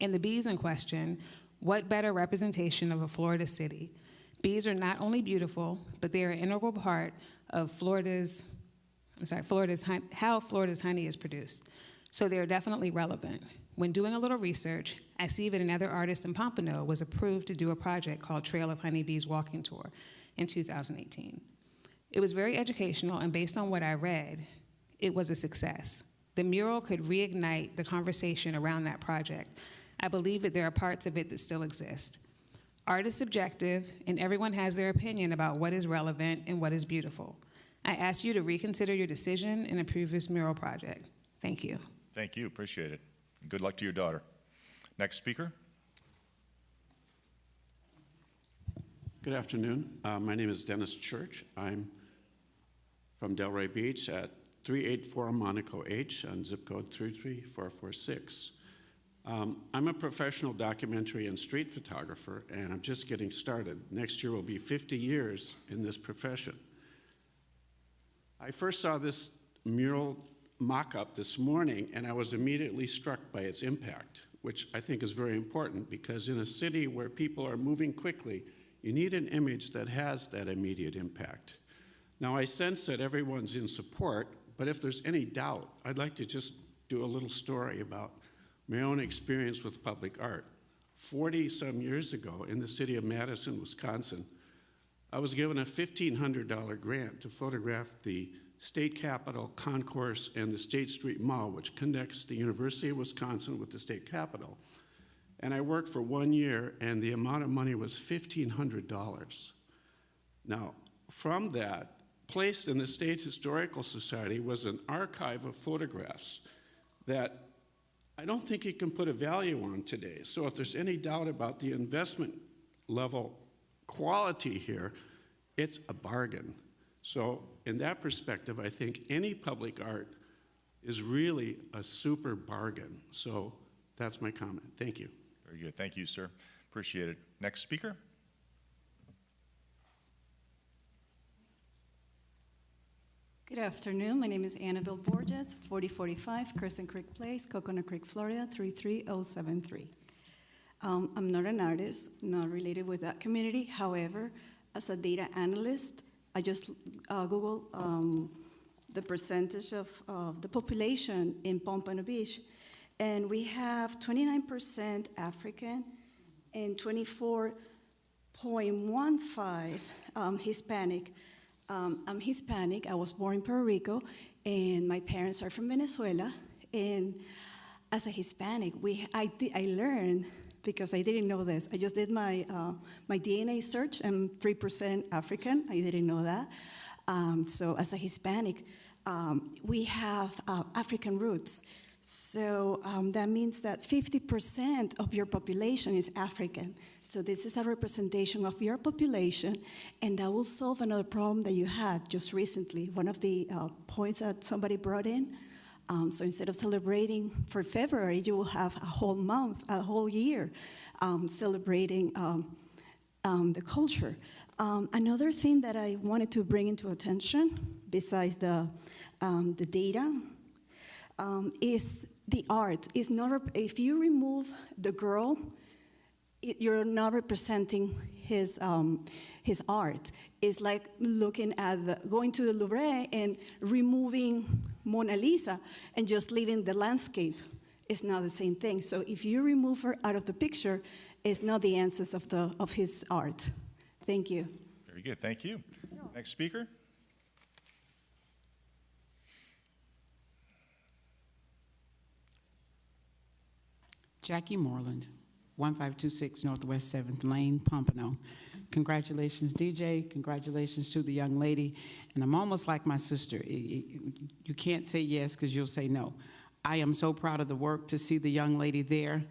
And the bees in question, what better representation of a Florida city? Bees are not only beautiful, but they are an integral part of how Florida's honey is produced. So they are definitely relevant. When doing a little research, I see that another artist in Pompano was approved to do a project called Trail of Honeybees Walking Tour in 2018. It was very educational, and based on what I read, it was a success. The mural could reignite the conversation around that project. I believe that there are parts of it that still exist. Art is subjective, and everyone has their opinion about what is relevant and what is beautiful. I ask you to reconsider your decision and approve this mural project. Thank you. Thank you, appreciate it. Good luck to your daughter. Next speaker. Good afternoon. My name is Dennis Church. I'm from Delray Beach at 384 Monaco H on zip code 33446. I'm a professional documentary and street photographer, and I'm just getting started. Next year will be 50 years in this profession. I first saw this mural mock-up this morning, and I was immediately struck by its impact, which I think is very important because in a city where people are moving quickly, you need an image that has that immediate impact. Now, I sense that everyone's in support, but if there's any doubt, I'd like to just do a little story about my own experience with public art. 40-some years ago in the city of Madison, Wisconsin, I was given a $1,500 grant to photograph the State Capitol Concourse and the State Street Mall, which connects the University of Wisconsin with the State Capitol. And I worked for 1 year, and the amount of money was $1,500. Now, from that, placed in the State Historical Society was an archive of photographs that I don't think you can put a value on today. So if there's any doubt about the investment level quality here, it's a bargain. So in that perspective, I think any public art is really a super bargain. So that's my comment. Thank you. Very good. Thank you, sir. Appreciate it. Next speaker. Good afternoon. My name is Annabelle Borges, 4045 Crescent Creek Place, Coconut Creek, Florida, 33073. I'm not an artist, not related with that community. However, as a data analyst, I just Googled the percentage of the population in Pompano Beach, and we have 29% African and 24.15 Hispanic. I'm Hispanic. I was born in Puerto Rico, and my parents are from Venezuela. And as a Hispanic, I learned, because I didn't know this. I just did my DNA search. I'm 3% African. I didn't know that. So as a Hispanic, we have African roots. So that means that 50% of your population is African. So this is a representation of your population, and that will solve another problem that you had just recently. One of the points that somebody brought in. So instead of celebrating for February, you will have a whole month, a whole year celebrating the culture. Another thing that I wanted to bring into attention, besides the data, is the art. It's not, if you remove the girl, you're not representing his art. It's like looking at going to the Louvre and removing Mona Lisa and just leaving the landscape. It's not the same thing. So if you remove her out of the picture, it's not the essence of his art. Thank you. Very good. Thank you. Next speaker. Jackie Moreland, 1526 Northwest 7th Lane, Pompano. Congratulations, DJ. Congratulations to the young lady. And I'm almost like my sister. You can't say yes because you'll say no. I am so proud of the work to see the young lady there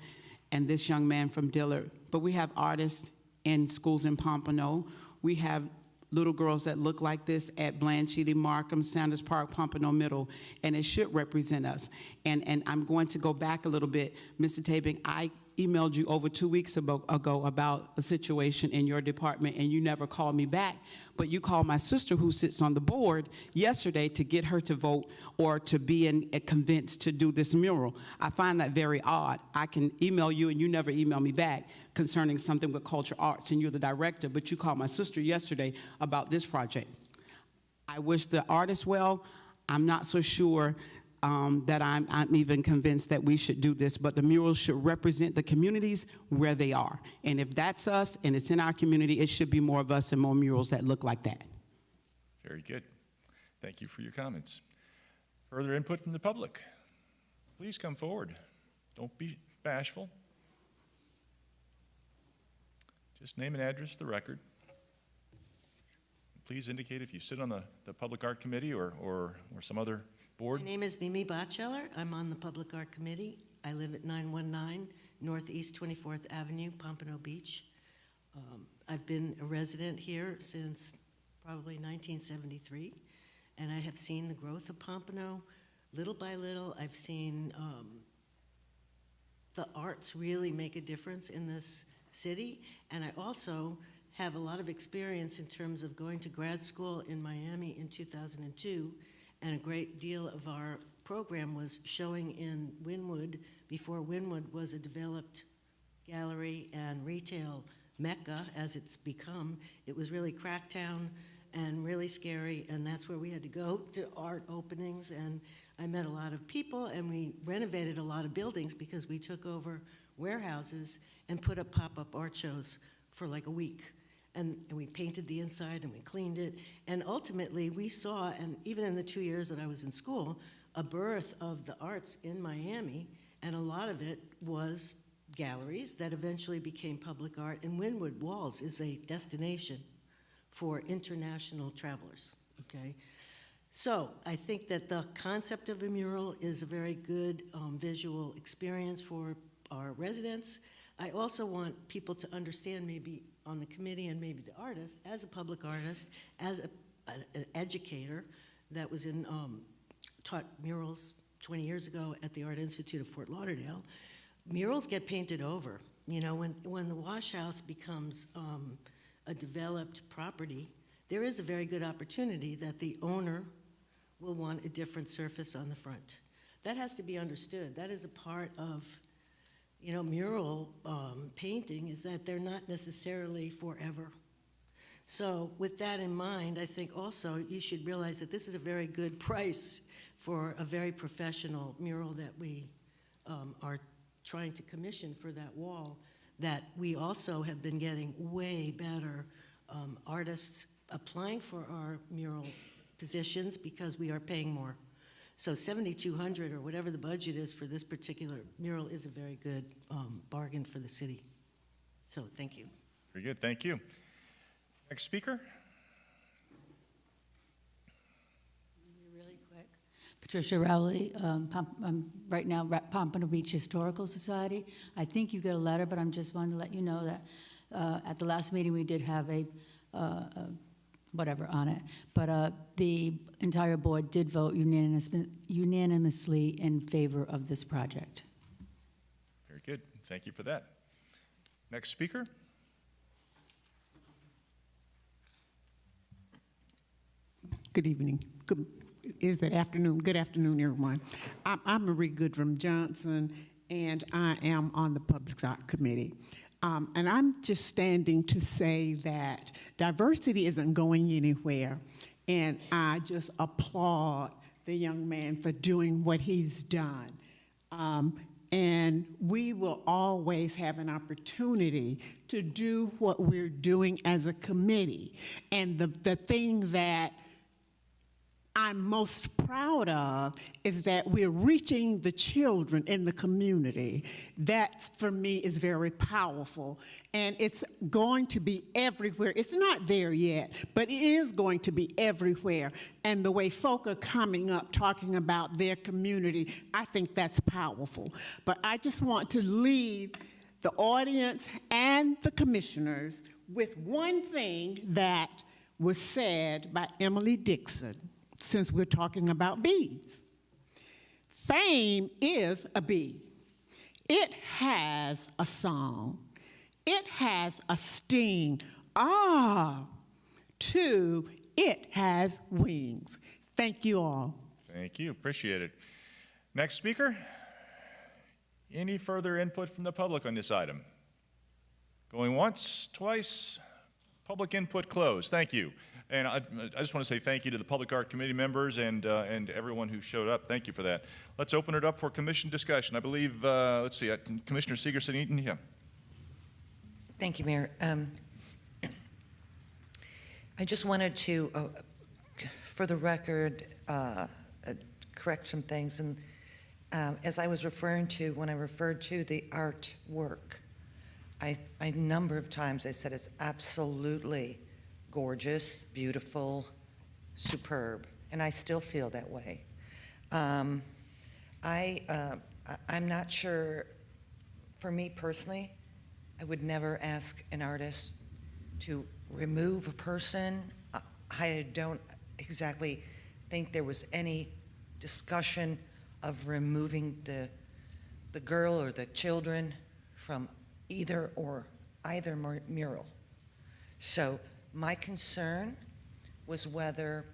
and this young man from Dillard. But we have artists in schools in Pompano. We have little girls that look like this at Blanchette, Markham, Sanders Park, Pompano Middle, and it should represent us. And I'm going to go back a little bit. Mr. Tabing, I emailed you over 2 weeks ago about a situation in your department, and you never called me back. But you called my sister, who sits on the board, yesterday to get her to vote or to be convinced to do this mural. I find that very odd. I can email you, and you never email me back concerning something with culture arts, and you're the director, but you called my sister yesterday about this project. I wish the artist well. I'm not so sure that I'm even convinced that we should do this, but the murals should represent the communities where they are. And if that's us and it's in our community, it should be more of us and more murals that look like that. Very good. Thank you for your comments. Further input from the public? Please come forward. Don't be bashful. Just name and address for the record. Please indicate if you sit on the Public Art Committee or some other board. My name is Mimi Botcheller. I'm on the Public Art Committee. I live at 919 Northeast 24th Avenue, Pompano Beach. I've been a resident here since probably 1973, and I have seen the growth of Pompano little by little. I've seen the arts really make a difference in this city, and I also have a lot of experience in terms of going to grad school in Miami in 2002, and a great deal of our program was showing in Wynwood before Wynwood was a developed gallery and retail mecca as it's become. It was really cracktown and really scary, and that's where we had to go to art openings, and I met a lot of people, and we renovated a lot of buildings because we took over warehouses and put up pop-up art shows for like a week. and we painted the inside and we cleaned it. And ultimately, we saw, and even in the 2 years that I was in school, a birth of the arts in Miami, and a lot of it was galleries that eventually became public art, and Wynwood Walls is a destination for international travelers, okay? So I think that the concept of a mural is a very good visual experience for our residents. I also want people to understand, maybe on the committee and maybe the artist, as a public artist, as an educator that was taught murals 20 years ago at the Art Institute of Fort Lauderdale, murals get painted over. You know, when the wash house becomes a developed property, there is a very good opportunity that the owner will want a different surface on the front. That has to be understood. That is a part of, you know, mural painting, is that they're not necessarily forever. So with that in mind, I think also you should realize that this is a very good price for a very professional mural that we are trying to commission for that wall, that we also have been getting way better artists applying for our mural positions because we are paying more. So $7,200 or whatever the budget is for this particular mural is a very good bargain for the city. So thank you. Very good, thank you. Next speaker. Really quick. Patricia Rowley, I'm right now at Pompano Beach Historical Society. I think you got a letter, but I'm just wanting to let you know that at the last meeting we did have a whatever on it, but the entire board did vote unanimously in favor of this project. Very good, thank you for that. Next speaker. Good evening. Is it afternoon? Good afternoon, everyone. I'm Marie Goodrum Johnson, and I am on the Public Art Committee. And I'm just standing to say that diversity isn't going anywhere, and I just applaud the young man for doing what he's done. And we will always have an opportunity to do what we're doing as a committee. And the thing that I'm most proud of is that we're reaching the children in the community. That, for me, is very powerful. And it's going to be everywhere. It's not there yet, but it is going to be everywhere. And the way folk are coming up talking about their community, I think that's powerful. But I just want to leave the audience and the commissioners with one thing that was said by Emily Dixon, since we're talking about bees. Fame is a bee. It has a song. It has a sting. Two, it has wings. Thank you all. Thank you, appreciate it. Next speaker. Any further input from the public on this item? Going once, twice, public input closed. Thank you. And I just want to say thank you to the Public Art Committee members and everyone who showed up. Thank you for that. Let's open it up for commission discussion. I believe, let's see, Commissioner Segerson-Eaton, yeah. Thank you, Mayor. I just wanted to, for the record, correct some things. And as I was referring to, when I referred to the artwork, a number of times I said it's absolutely gorgeous, beautiful, superb, and I still feel that way. I'm not sure, for me personally, I would never ask an artist to remove a person. I don't exactly think there was any discussion of removing the girl or the children from either mural. So my concern was whether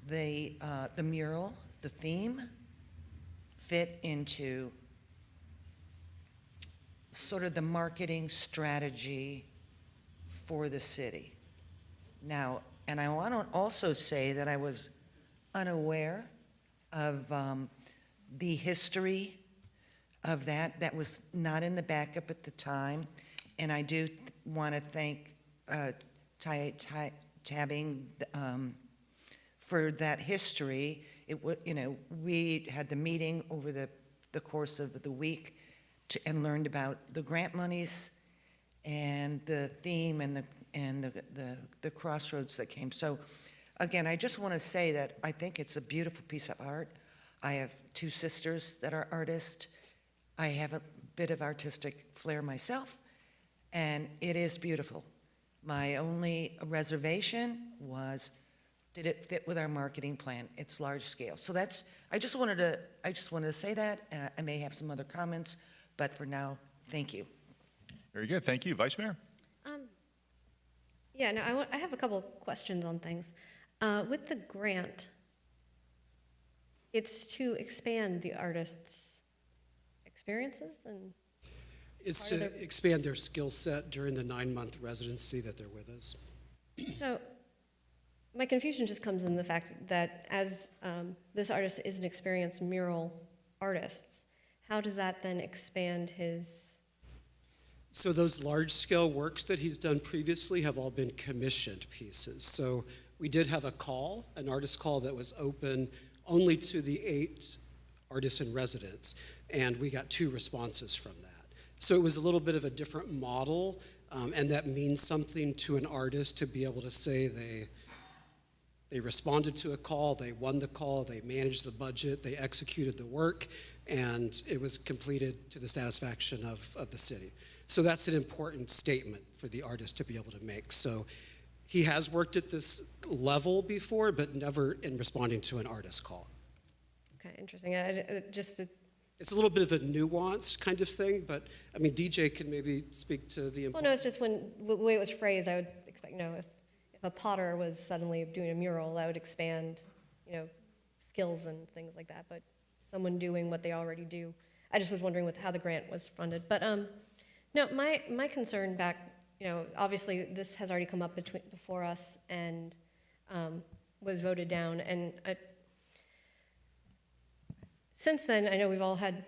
the mural, the theme, fit into sort of the marketing strategy for the city. Now, and I want to also say that I was unaware of the history of that. That was not in the backup at the time, and I do want to thank tabbing for that history. We had the meeting over the course of the week and learned about the grant monies and the theme and the crossroads that came. So again, I just want to say that I think it's a beautiful piece of art. I have two sisters that are artists. I have a bit of artistic flair myself, and it is beautiful. My only reservation was, did it fit with our marketing plan? It's large scale. So I just wanted to say that. I may have some other comments, but for now, thank you. Very good. Thank you. Vice Mayor? Yeah, no, I have a couple questions on things. With the grant, it's to expand the artists' experiences and It's to expand their skill set during the 9-month residency that they're with us. So my confusion just comes in the fact that as this artist is an experienced mural artist, how does that then expand his? So those large-scale works that he's done previously have all been commissioned pieces. So we did have a call, an artist call that was open only to the 8 artists in residence, and we got 2 responses from that. So it was a little bit of a different model, and that means something to an artist to be able to say they responded to a call, they won the call, they managed the budget, they executed the work, and it was completed to the satisfaction of the city. So that's an important statement for the artist to be able to make. So he has worked at this level before, but never in responding to an artist call. Okay, interesting. It's a little bit of a nuanced kind of thing, but I mean, DJ can maybe speak to the importance. Well, no, it's just the way it was phrased, I would expect, if a potter was suddenly doing a mural, that would expand, skills and things like that. But someone doing what they already do, I just was wondering with how the grant was funded. But no, my concern back, obviously this has already come up before us and was voted down, and since then, I know we've all had,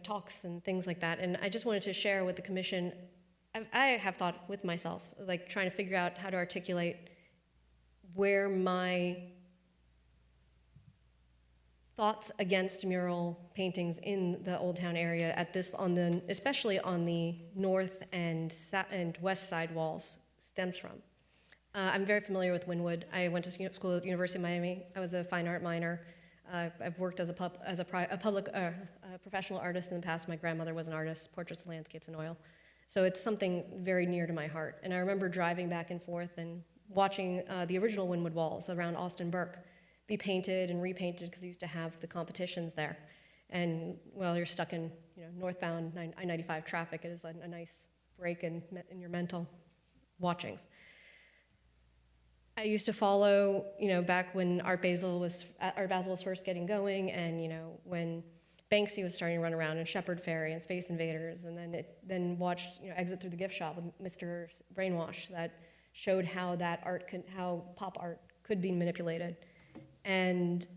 talks and things like that, and I just wanted to share with the commission, I have thought with myself, like trying to figure out how to articulate where my thoughts against mural paintings in the Old Town area especially on the north and west side walls stems from. I'm very familiar with Wynwood. I went to school at University of Miami. I was a fine art minor. I've worked as a professional artist in the past. My grandmother was an artist, portraits, landscapes, and oil. So it's something very near to my heart. And I remember driving back and forth and watching the original Wynwood walls around Austin Burke be painted and repainted because they used to have the competitions there. And while you're stuck in northbound I-95 traffic, it is a nice break in your mental watchings. I used to follow, back when Art Basel was first getting going, and when Banksy was starting to run around, and Shepherd Ferry and Space Invaders, and then watched Exit Through the Gift Shop with Mr. Brainwash that showed how how pop art could be manipulated. And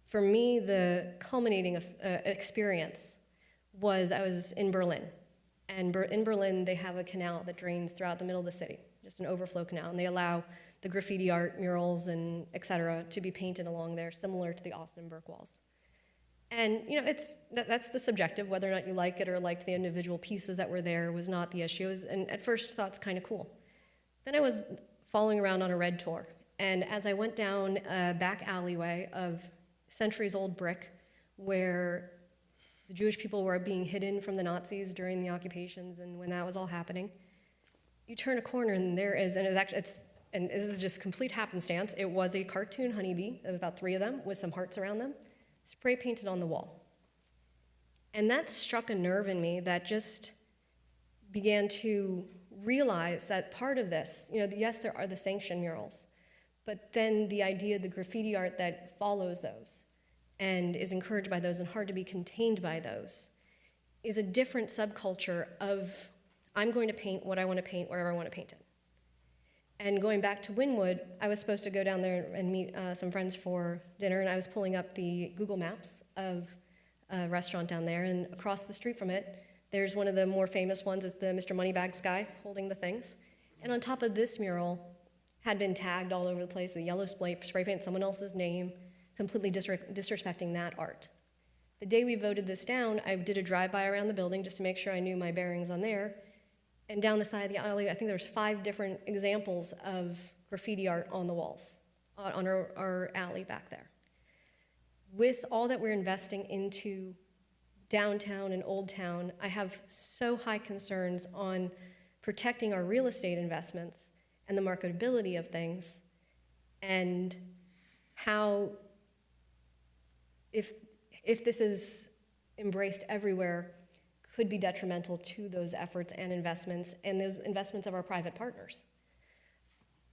for me, the culminating experience was I was in Berlin, and in Berlin they have a canal that drains throughout the middle of the city, just an overflow canal, and they allow the graffiti art, murals, and et cetera, to be painted along there, similar to the Austin Burke walls. And that's the subjective, whether or not you like it or liked the individual pieces that were there was not the issue. And at first thought it's kind of cool. Then I was following around on a red tour, and as I went down a back alleyway of centuries-old brick, where the Jewish people were being hidden from the Nazis during the occupations and when that was all happening, you turn a corner and there is, and and this is just complete happenstance, it was a cartoon honeybee, about 3 of them, with some hearts around them, spray painted on the wall. And that struck a nerve in me that just began to realize that part of this, yes, there are the sanctioned murals, but then the idea of the graffiti art that follows those and is encouraged by those and hard to be contained by those is a different subculture of, I'm going to paint what I want to paint wherever I want to paint it. And going back to Wynwood, I was supposed to go down there and meet some friends for dinner, and I was pulling up the Google Maps of a restaurant down there, and across the street from it, there's one of the more famous ones, is the Mr. Moneybags guy holding the things. And on top of this mural had been tagged all over the place with yellow spray paint, someone else's name, completely disrespecting that art. The day we voted this down, I did a drive-by around the building just to make sure I knew my bearings on there. And down the side of the alley, I think there was 5 different examples of graffiti art on the walls, on our alley back there. With all that we're investing into downtown and Old Town, I have so high concerns on protecting our real estate investments and the marketability of things, and how, if this is embraced everywhere, could be detrimental to those efforts and those investments of our private partners.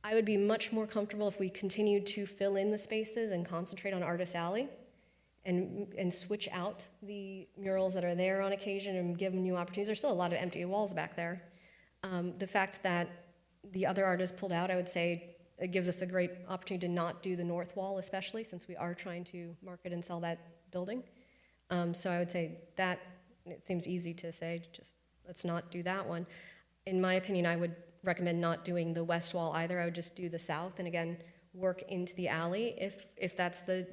I would be much more comfortable if we continued to fill in the spaces and concentrate on Artist Alley and switch out the murals that are there on occasion and give them new opportunities. There's still a lot of empty walls back there. The fact that the other artists pulled out, I would say, it gives us a great opportunity to not do the north wall, especially since we are trying to market and sell that building. So I would say that, it seems easy to say, just let's not do that one. In my opinion, I would recommend not doing the west wall either. I would just do the south, and again, work into the alley if that's the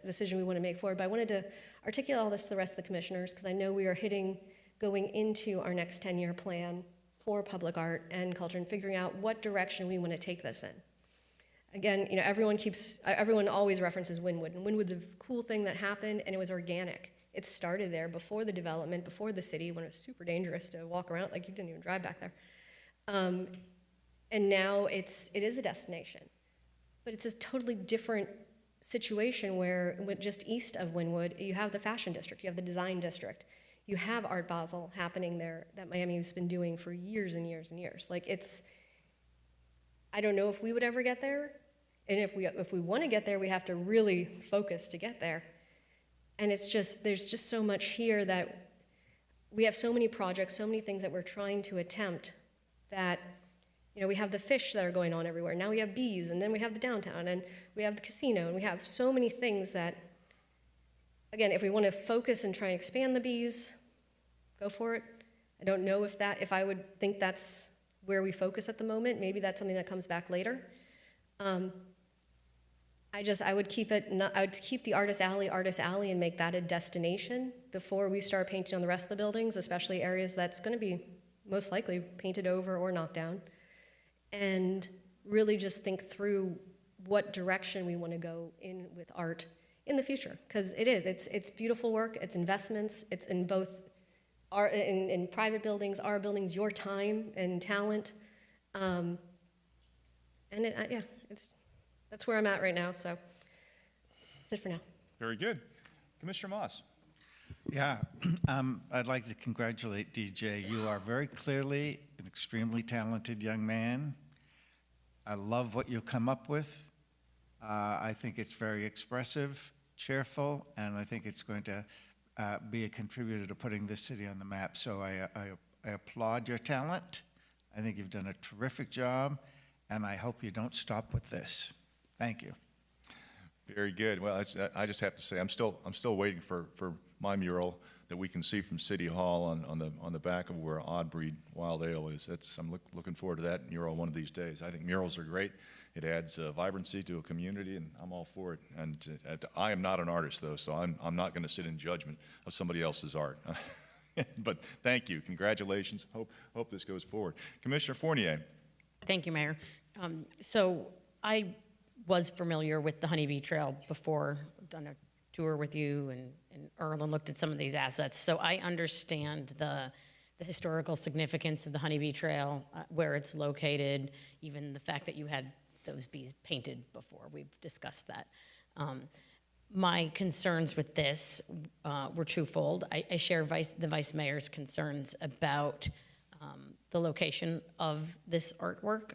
decision we want to make forward. But I wanted to articulate all this to the rest of the commissioners, because I know we are going into our next 10-year plan for public art and culture and figuring out what direction we want to take this in. Again, you know, everyone always references Wynwood, and Wynwood's a cool thing that happened, and it was organic. It started there before the development, before the city, when it was super dangerous to walk around, like you didn't even drive back there. And now it is a destination. But it's a totally different situation where just east of Wynwood, you have the fashion district, you have the design district, you have Art Basel happening there that Miami's been doing for years and years and years. Like I don't know if we would ever get there, and if we want to get there, we have to really focus to get there. And there's just so much here that we have so many projects, so many things that we're trying to attempt that, you know, we have the fish that are going on everywhere. Now we have bees, and then we have the downtown, and we have the casino, and we have so many things that, again, if we want to focus and try and expand the bees, go for it. I don't know if I would think that's where we focus at the moment. Maybe that's something that comes back later. I would keep the Artist Alley and make that a destination before we start painting on the rest of the buildings, especially areas that's going to be most likely painted over or knocked down. And really just think through what direction we want to go in with art in the future, because it's beautiful work, it's investments, it's in both in private buildings, our buildings, your time and talent, that's where I'm at right now. So that's it for now. Very good. Commissioner Moss. Yeah, I'd like to congratulate DJ. You are very clearly an extremely talented young man. I love what you come up with. I think it's very expressive, cheerful, and I think it's going to be a contributor to putting this city on the map. So I applaud your talent. I think you've done a terrific job, and I hope you don't stop with this. Thank you. Very good. Well, I just have to say, I'm still waiting for my mural that we can see from City Hall on the back of where Odd Breed Wild Ale is. I'm looking forward to that mural one of these days. I think murals are great. It adds vibrancy to a community, and I'm all for it. And I am not an artist, though, so I'm not going to sit in judgment of somebody else's art. But thank you. Congratulations. Hope this goes forward. Commissioner Fournier. Thank you, Mayor. So I was familiar with the Honeybee Trail before. I've done a tour with you and Earl and looked at some of these assets. So I understand the historical significance of the Honeybee Trail, where it's located, even the fact that you had those bees painted before. We've discussed that. My concerns with this were twofold. I share the Vice Mayor's concerns about the location of this artwork.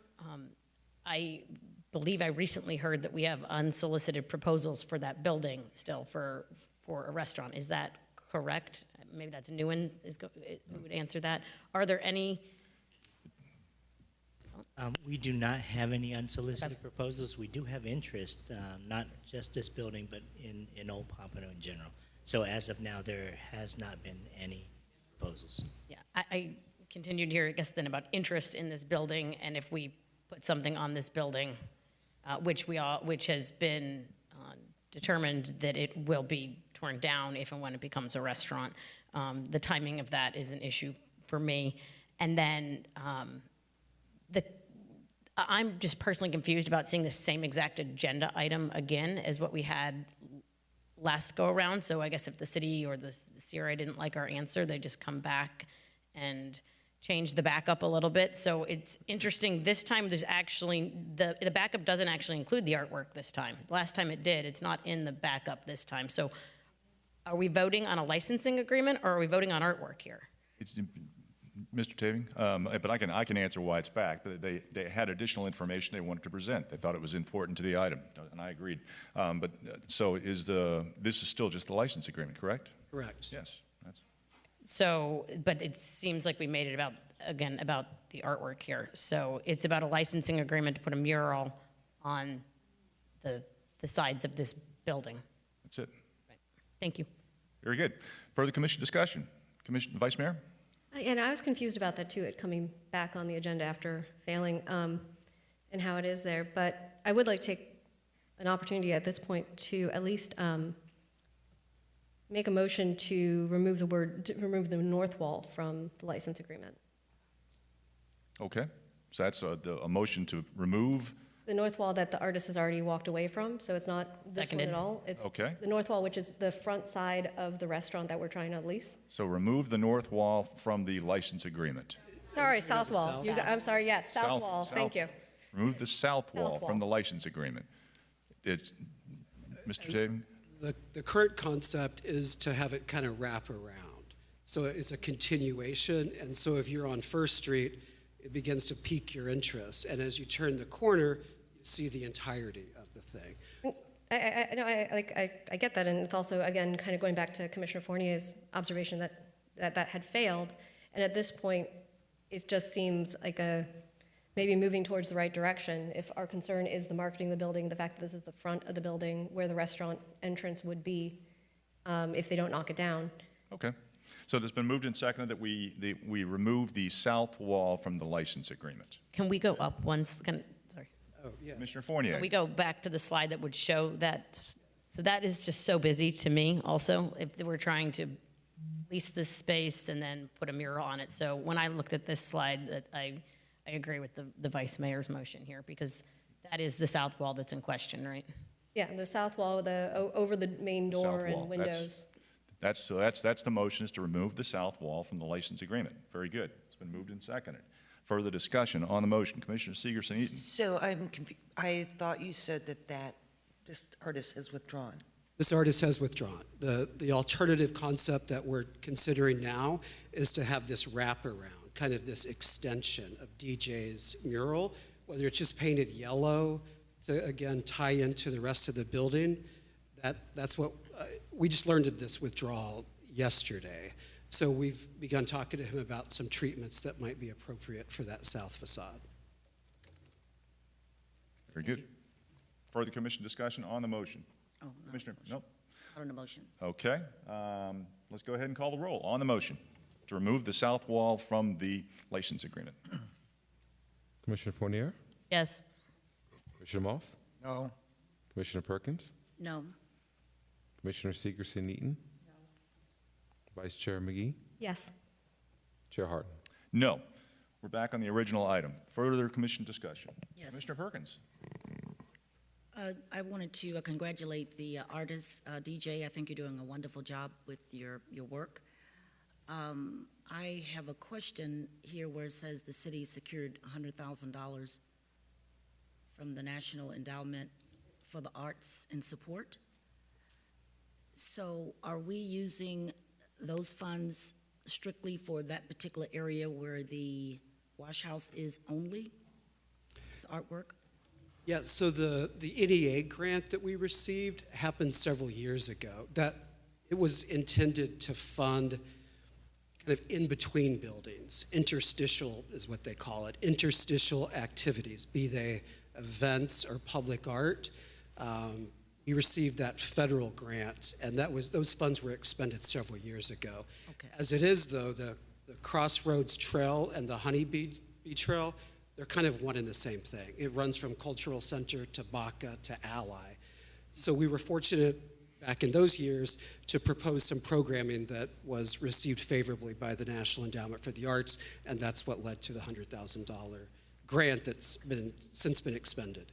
I believe I recently heard that we have unsolicited proposals for that building still for a restaurant. Is that correct? Maybe that's Newen who would answer that. Are there any? We do not have any unsolicited proposals. We do have interest, not just this building, but in Old Pompano in general. So as of now, there has not been any proposals. Yeah, I continued here, I guess, then about interest in this building, and if we put something on this building, which has been determined that it will be torn down if and when it becomes a restaurant. The timing of that is an issue for me. And then I'm just personally confused about seeing the same exact agenda item again as what we had last go around. So I guess if the city or the CRA didn't like our answer, they just come back and change the backup a little bit. So it's interesting, this time there's actually, the backup doesn't actually include the artwork this time. Last time it did, it's not in the backup this time. So are we voting on a licensing agreement or are we voting on artwork here? It's, Mr. Taving, but I can answer why it's back. But they had additional information they wanted to present. They thought it was important to the item, and I agreed. So this is still just the license agreement, correct? Correct. Yes. So, but it seems like we made it about the artwork here. So it's about a licensing agreement to put a mural on the sides of this building. That's it. Right. Thank you. Very good. Further commission discussion? Vice Mayor? And I was confused about that too, it coming back on the agenda after failing, and how it is there. But I would like to take an opportunity at this point to at least make a motion to remove the north wall from the license agreement. Okay. So that's a motion to remove. The north wall that the artist has already walked away from, so it's not this one at all. It's Okay. the north wall, which is the front side of the restaurant that we're trying to lease. So remove the north wall from the license agreement. Sorry, south wall. I'm sorry, yes, south wall, thank you. Remove the south wall wall. from the license agreement. It's, Mr. Taving? The current concept is to have it kind of wrap around. So it's a continuation, and so if you're on First Street, it begins to pique your interest. And as you turn the corner, you see the entirety of the thing. I get that, and it's also, again, kind of going back to Commissioner Fournier's observation that had failed. And at this point, it just seems like maybe moving towards the right direction. If our concern is the marketing of the building, the fact that this is the front of the building where the restaurant entrance would be, if they don't knock it down. Okay. So it's been moved and seconded that we remove the south wall from the license agreement. Can we go up once? Sorry. Oh, yeah. Commissioner Fournier. Can we go back to the slide that would show that? So that is just so busy to me also, if we're trying to lease this space and then put a mural on it. So when I looked at this slide, that I agree with the Vice Mayor's motion here, because that is the south wall that's in question, right? Yeah, the south wall, over the main door South wall. and windows. That's the motion, is to remove the south wall from the license agreement. Very good. It's been moved and seconded. Further discussion on the motion. Commissioner Seegerson-Eaton. So I'm confused. I thought you said that this artist has withdrawn. This artist has withdrawn. The alternative concept that we're considering now is to have this wraparound, kind of this extension of DJ's mural, whether it's just painted yellow to, again, tie into the rest of the building. That's what, we just learned of this withdrawal yesterday. So we've begun talking to him about some treatments that might be appropriate for that south facade. Very good. Further commission discussion on the motion. Oh, no. Commissioner, nope. Not on the motion. Okay. Let's go ahead and call the roll on the motion to remove the south wall from the license agreement. Commissioner Fournier? Yes. Commissioner Moss? No. Commissioner Perkins? No. Commissioner Seegerson-Eaton? No. Vice Chair McGee? Yes. Chair Harden? No. We're back on the original item. Further commission discussion. Yes. Commissioner Perkins. I wanted to congratulate the artist, DJ. I think you're doing a wonderful job with your work. I have a question here where it says the city secured $100,000 from the National Endowment for the Arts and Support. So are we using those funds strictly for that particular area where the wash house is only? It's artwork? Yeah, so the NEA grant that we received happened several years ago. That it was intended to fund kind of in-between buildings. Interstitial is what they call it. Interstitial activities, be they events or public art. We received that federal grant, and those funds were expended several years ago. Okay. As it is, though, the Crossroads Trail and the Honeybee Trail, They're kind of one and the same thing. It runs from Cultural Center to Baca to Ally. So we were fortunate back in those years to propose some programming that was received favorably by the National Endowment for the Arts, and that's what led to the $100,000 grant that's since been expended.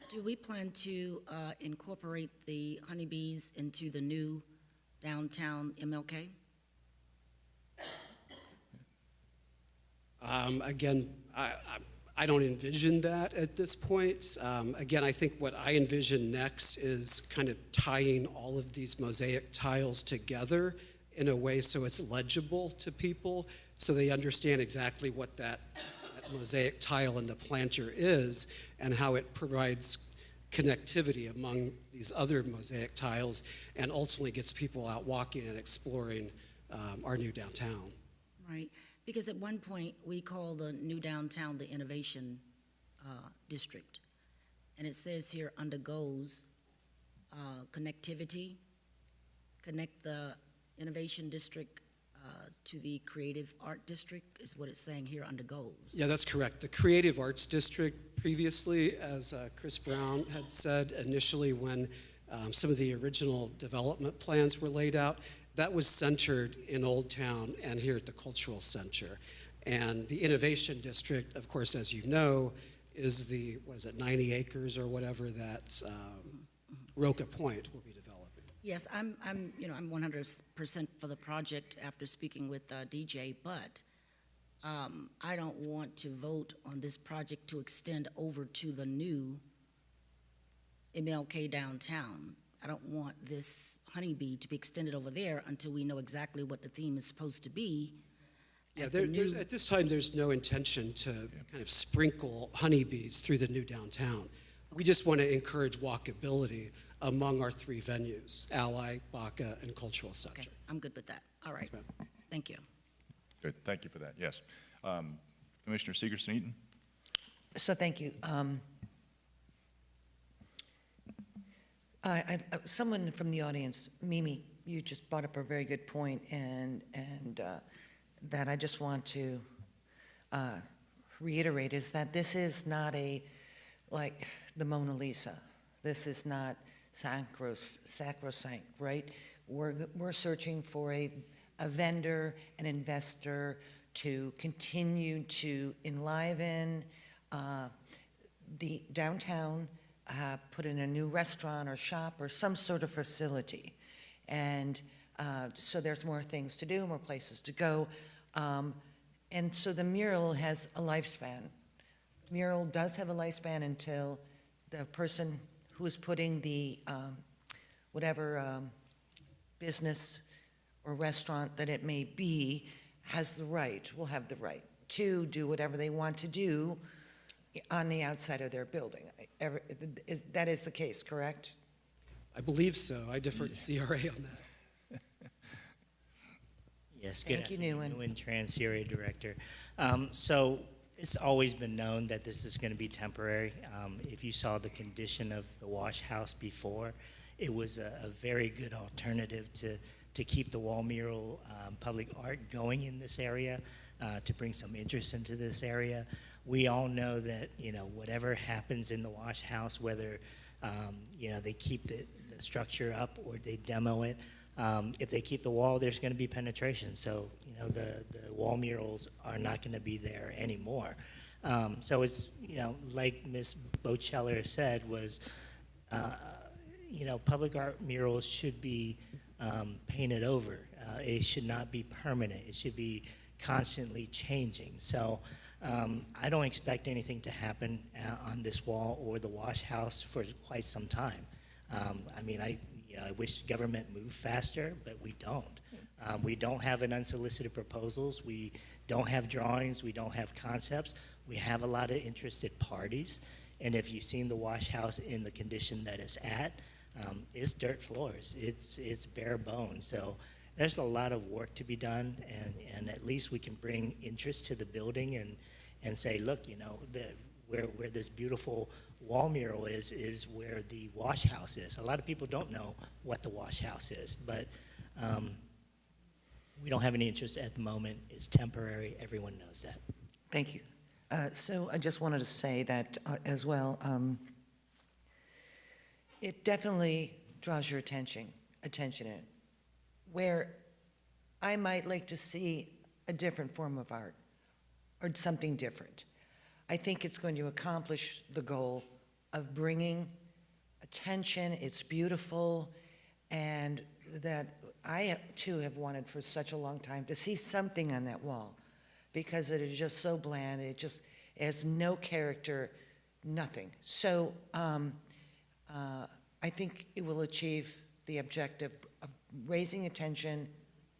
Do we plan to incorporate the honeybees into the new downtown MLK? Again, I don't envision that at this point. Again, I think what I envision next is kind of tying all of these mosaic tiles together in a way so it's legible to people, so they understand exactly what that mosaic tile in the planter is and how it provides connectivity among these other mosaic tiles and ultimately gets people out walking and exploring our new downtown. Right, because at one point we called the new downtown the Innovation District. And it says here under goals, connectivity, connect the Innovation District to the Creative Art District is what it's saying here under goals. Yeah, that's correct. The Creative Arts District previously, as Chris Brown had said initially when some of the original development plans were laid out, that was centered in Old Town and here at the Cultural Center. And the Innovation District, of course, as you know, is the, 90 acres or whatever that Roca Point will be developing. Yes, I'm 100% for the project after speaking with DJ, but I don't want to vote on this project to extend over to the new MLK downtown. I don't want this honeybee to be extended over there until we know exactly what the theme is supposed to be. Yeah, at this time, there's no intention to kind of sprinkle honeybees through the new downtown. We just want to encourage walkability among our three venues, Ally, Baca, and Cultural Center. Okay, I'm good with that. All right. Yes, ma'am. Thank you. Good, thank you for that, yes. Commissioner Segerson-Eaton? So thank you. Someone from the audience, Mimi, you just brought up a very good point, and that I just want to reiterate is that this is not like the Mona Lisa. This is not sacrosanct, right? We're searching for a vendor, an investor to continue to enliven the downtown, put in a new restaurant or shop or some sort of facility. And so there's more things to do, more places to go. And so the mural has a lifespan. Mural does have a lifespan until the person who is putting the whatever business or restaurant that it may be has the right, will have the right to do whatever they want to do on the outside of their building. That is the case, correct? I believe so. I defer to CRA on that. Yes, good Thank you, afternoon, Nguyen. Trans CRA Director. So it's always been known that this is going to be temporary. If you saw the condition of the wash house before, it was a very good alternative to keep the wall mural public art going in this area, to bring some interest into this area. We all know that, whatever happens in the wash house, whether, they keep the structure up or they demo it, if they keep the wall, there's going to be penetration. So, the wall murals are not going to be there anymore. So it's, like Ms. Bocheller said, was, public art murals should be painted over. It should not be permanent. It should be constantly changing. So I don't expect anything to happen on this wall or the wash house for quite some time. I wish government moved faster, but we don't. We don't have an unsolicited proposals. We don't have drawings. We don't have concepts. We have a lot of interested parties. And if you've seen the wash house in the condition that it's at, it's dirt floors. It's bare bones. So there's a lot of work to be done, and at least we can bring interest to the building and say, look, where this beautiful wall mural is where the wash house is. A lot of people don't know what the wash house is, but we don't have any interest at the moment. It's temporary. Everyone knows that. Thank you. So I just wanted to say that as well. It definitely draws your attention in where I might like to see a different form of art or something different. I think it's going to accomplish the goal of bringing attention. It's beautiful, and that I too have wanted for such a long time to see something on that wall, because it is just so bland. It just has no character, nothing. So I think it will achieve the objective of raising attention,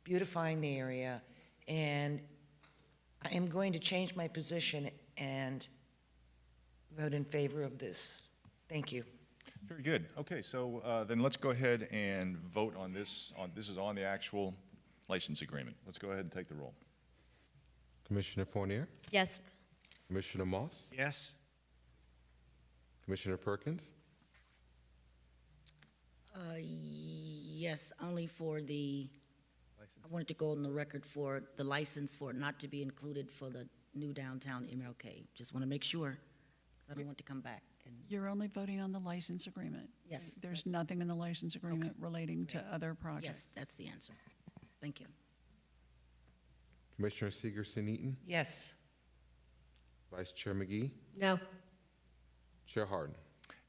beautifying the area, and I am going to change my position and vote in favor of this. Thank you. Very good. Okay, so then let's go ahead and vote on this. This is on the actual license agreement. Let's go ahead and take the roll. Commissioner Fournier, Yes. Commissioner Moss, Yes? Commissioner Perkins, Yes, only for the, I wanted to go on the record for the license for it not to be included for the new downtown MLK. Just want to make sure, 'cause I don't want to come back. And You're only voting on the license agreement? Yes. There's nothing in the license agreement relating to other yes, projects? that's the answer. Thank you. Commissioner Segerson-Eaton, Yes. Vice Chair McGee, No. Chair Harden.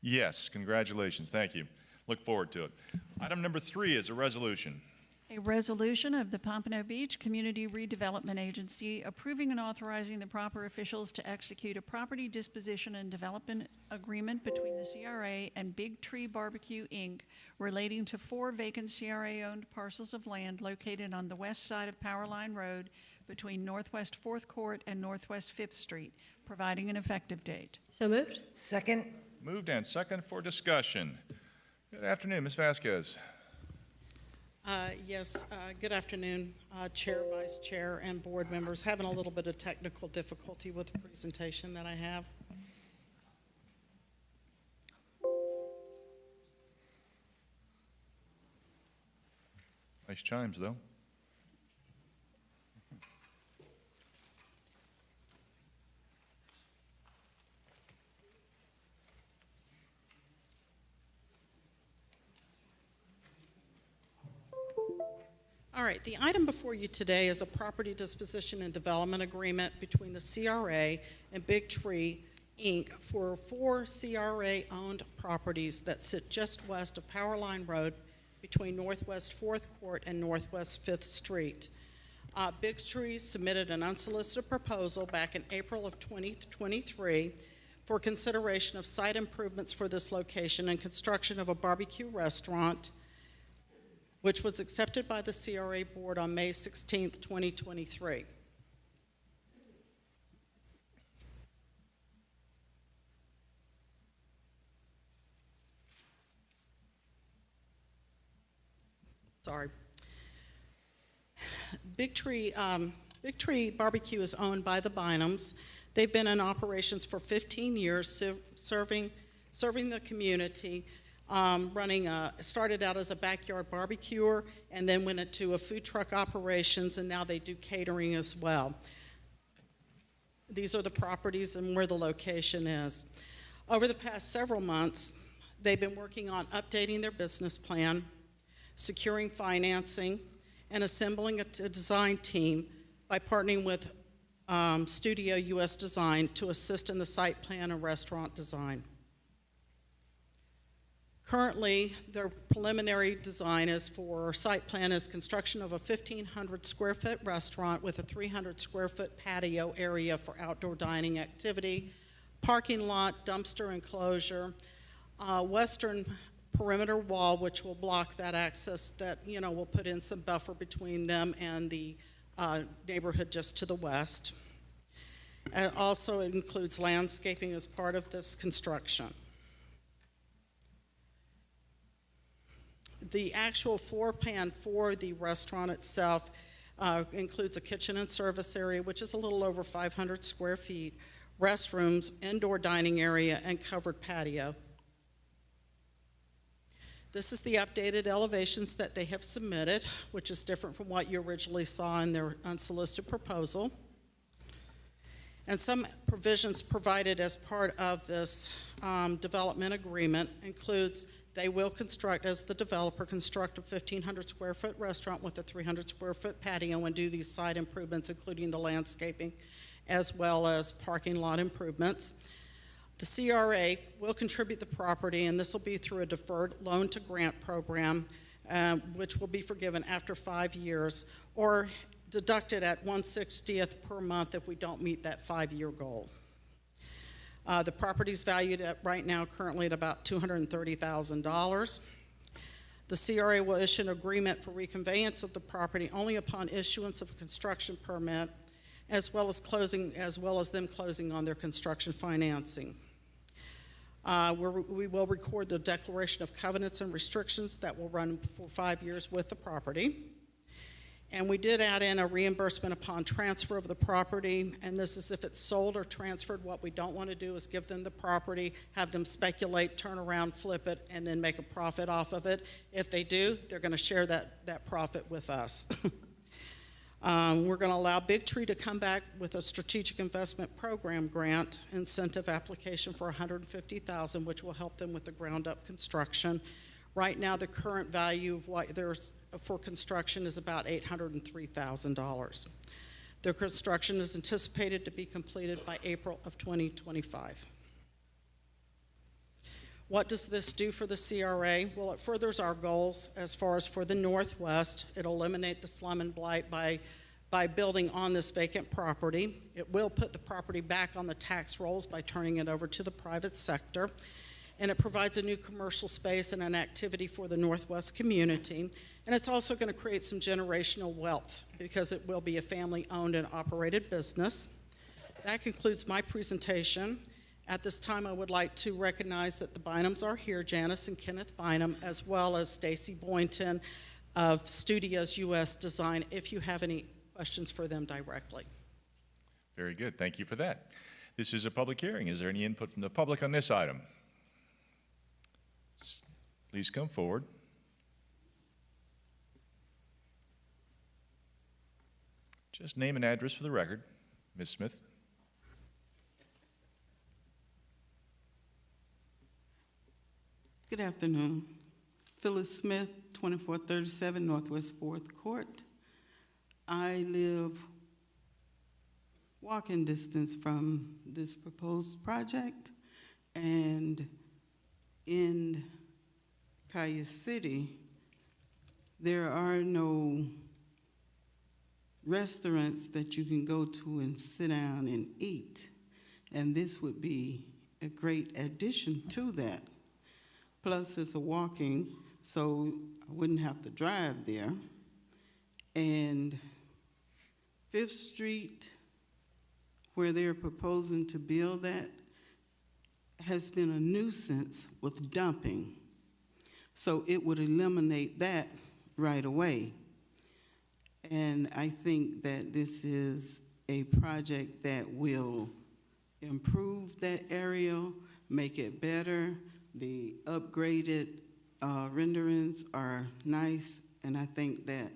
Yes, congratulations. Thank you. Look forward to it. Item number 3 is a resolution. A resolution of the Pompano Beach Community Redevelopment Agency approving and authorizing the proper officials to execute a property disposition and development agreement between the CRA and Big Tree Barbecue, Inc. relating to 4 vacant CRA-owned parcels of land located on the west side of Powerline Road between Northwest 4th Court and Northwest 5th Street, providing an effective date. So moved? Second? Moved and second for discussion. Good afternoon, Ms. Vasquez. Yes, good afternoon, Chair, Vice Chair, and board members. Having a little bit of technical difficulty with the presentation that I have. Nice chimes, though. All right, the item before you today is a property disposition and development agreement between the CRA and Big Tree, Inc. for 4 CRA-owned properties that sit just west of Powerline Road between Northwest 4th Court and Northwest 5th Street. Big Tree submitted an unsolicited proposal back in April of 2023 for consideration of site improvements for this location and construction of a barbecue restaurant, which was accepted by the CRA Board on May 16, 2023. Sorry. Big Tree Barbecue is owned by the Bynums. They've been in operations for 15 years, serving the community. Started out as a backyard barbecuer and then went into a food truck operations, and now they do catering as well. These are the properties and where the location is. Over the past several months, they've been working on updating their business plan, securing financing, and assembling a design team by partnering with Studio US Design to assist in the site plan and restaurant design. Currently, their preliminary design site plan is construction of a 1,500 square foot restaurant with a 300 square foot patio area for outdoor dining activity, parking lot, dumpster enclosure, western perimeter wall which will block that access that, will put in some buffer between them and the neighborhood just to the west. Also, it includes landscaping as part of this construction. The actual floor plan for the restaurant itself includes a kitchen and service area, which is a little over 500 square feet, restrooms, indoor dining area, and covered patio. This is the updated elevations that they have submitted, which is different from what you originally saw in their unsolicited proposal. And some provisions provided as part of this development agreement includes they will construct, as the developer, construct a 1,500 square foot restaurant with a 300 square foot patio and do these site improvements, including the landscaping, as well as parking lot improvements. The CRA will contribute the property, and this will be through a deferred loan to grant program, which will be forgiven after 5 years, or deducted at 1/60th per month if we don't meet that 5-year goal. The property is valued at right now currently at about $230,000. The CRA will issue an agreement for reconveyance of the property only upon issuance of a construction permit, as well as them closing on their construction financing. We will record the declaration of covenants and restrictions that will run for 5 years with the property. And we did add in a reimbursement upon transfer of the property, and this is if it's sold or transferred. What we don't want to do is give them the property, have them speculate, turn around, flip it, and then make a profit off of it. If they do, they're going to share that profit with us. We're going to allow Big Tree to come back with a strategic investment program grant incentive application for $150,000, which will help them with the ground-up construction. Right now, the current value of what there's for construction is about $803,000. Their construction is anticipated to be completed by April of 2025. What does this do for the CRA? Well, it furthers our goals as far as for the Northwest. It'll eliminate the slum and blight by building on this vacant property. It will put the property back on the tax rolls by turning it over to the private sector. And it provides a new commercial space and an activity for the Northwest community. And it's also going to create some generational wealth because it will be a family-owned and operated business. That concludes my presentation. At this time, I would like to recognize that the Bynums are here, Janice and Kenneth Bynum, as well as Stacy Boynton of Studios US Design, if you have any questions for them directly. Very good. Thank you for that. This is a public hearing. Is there any input from the public on this item? Please come forward. Just name and address for the record. Ms. Smith. Good afternoon. Phyllis Smith, 2437 Northwest 4th Court. I live walking distance from this proposed project, and in Cayuse City, there are no restaurants that you can go to and sit down and eat, and this would be a great addition to that. Plus, it's a walking, so I wouldn't have to drive there. And 5th Street, where they're proposing to build that, has been a nuisance with dumping. So it would eliminate that right away. And I think that this is a project that will improve that area, make it better. The upgraded renderings are nice, and I think that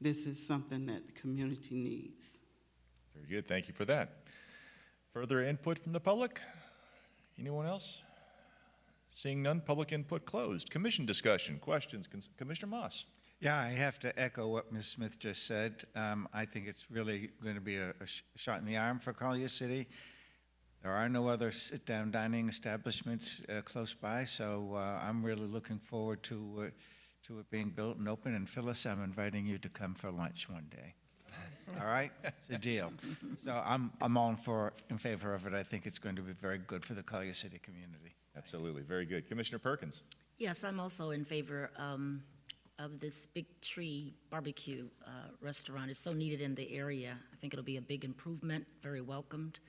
this is something that the community needs. Very good. Thank you for that. Further input from the public? Anyone else? Seeing none, public input closed. Commission discussion, questions. Commissioner Moss. Yeah, I have to echo what Ms. Smith just said. I think it's really going to be a shot in the arm for Collier City. There are no other sit-down dining establishments close by, so I'm really looking forward to it being built and open. And Phyllis, I'm inviting you to come for lunch one day. All right? It's a deal. So I'm all in favor of it. I think it's going to be very good for the Collier City community. Absolutely. Very good. Commissioner Perkins. Yes, I'm also in favor of this Big Tree barbecue restaurant. It's so needed in the area. I think it'll be a big improvement, very welcomed.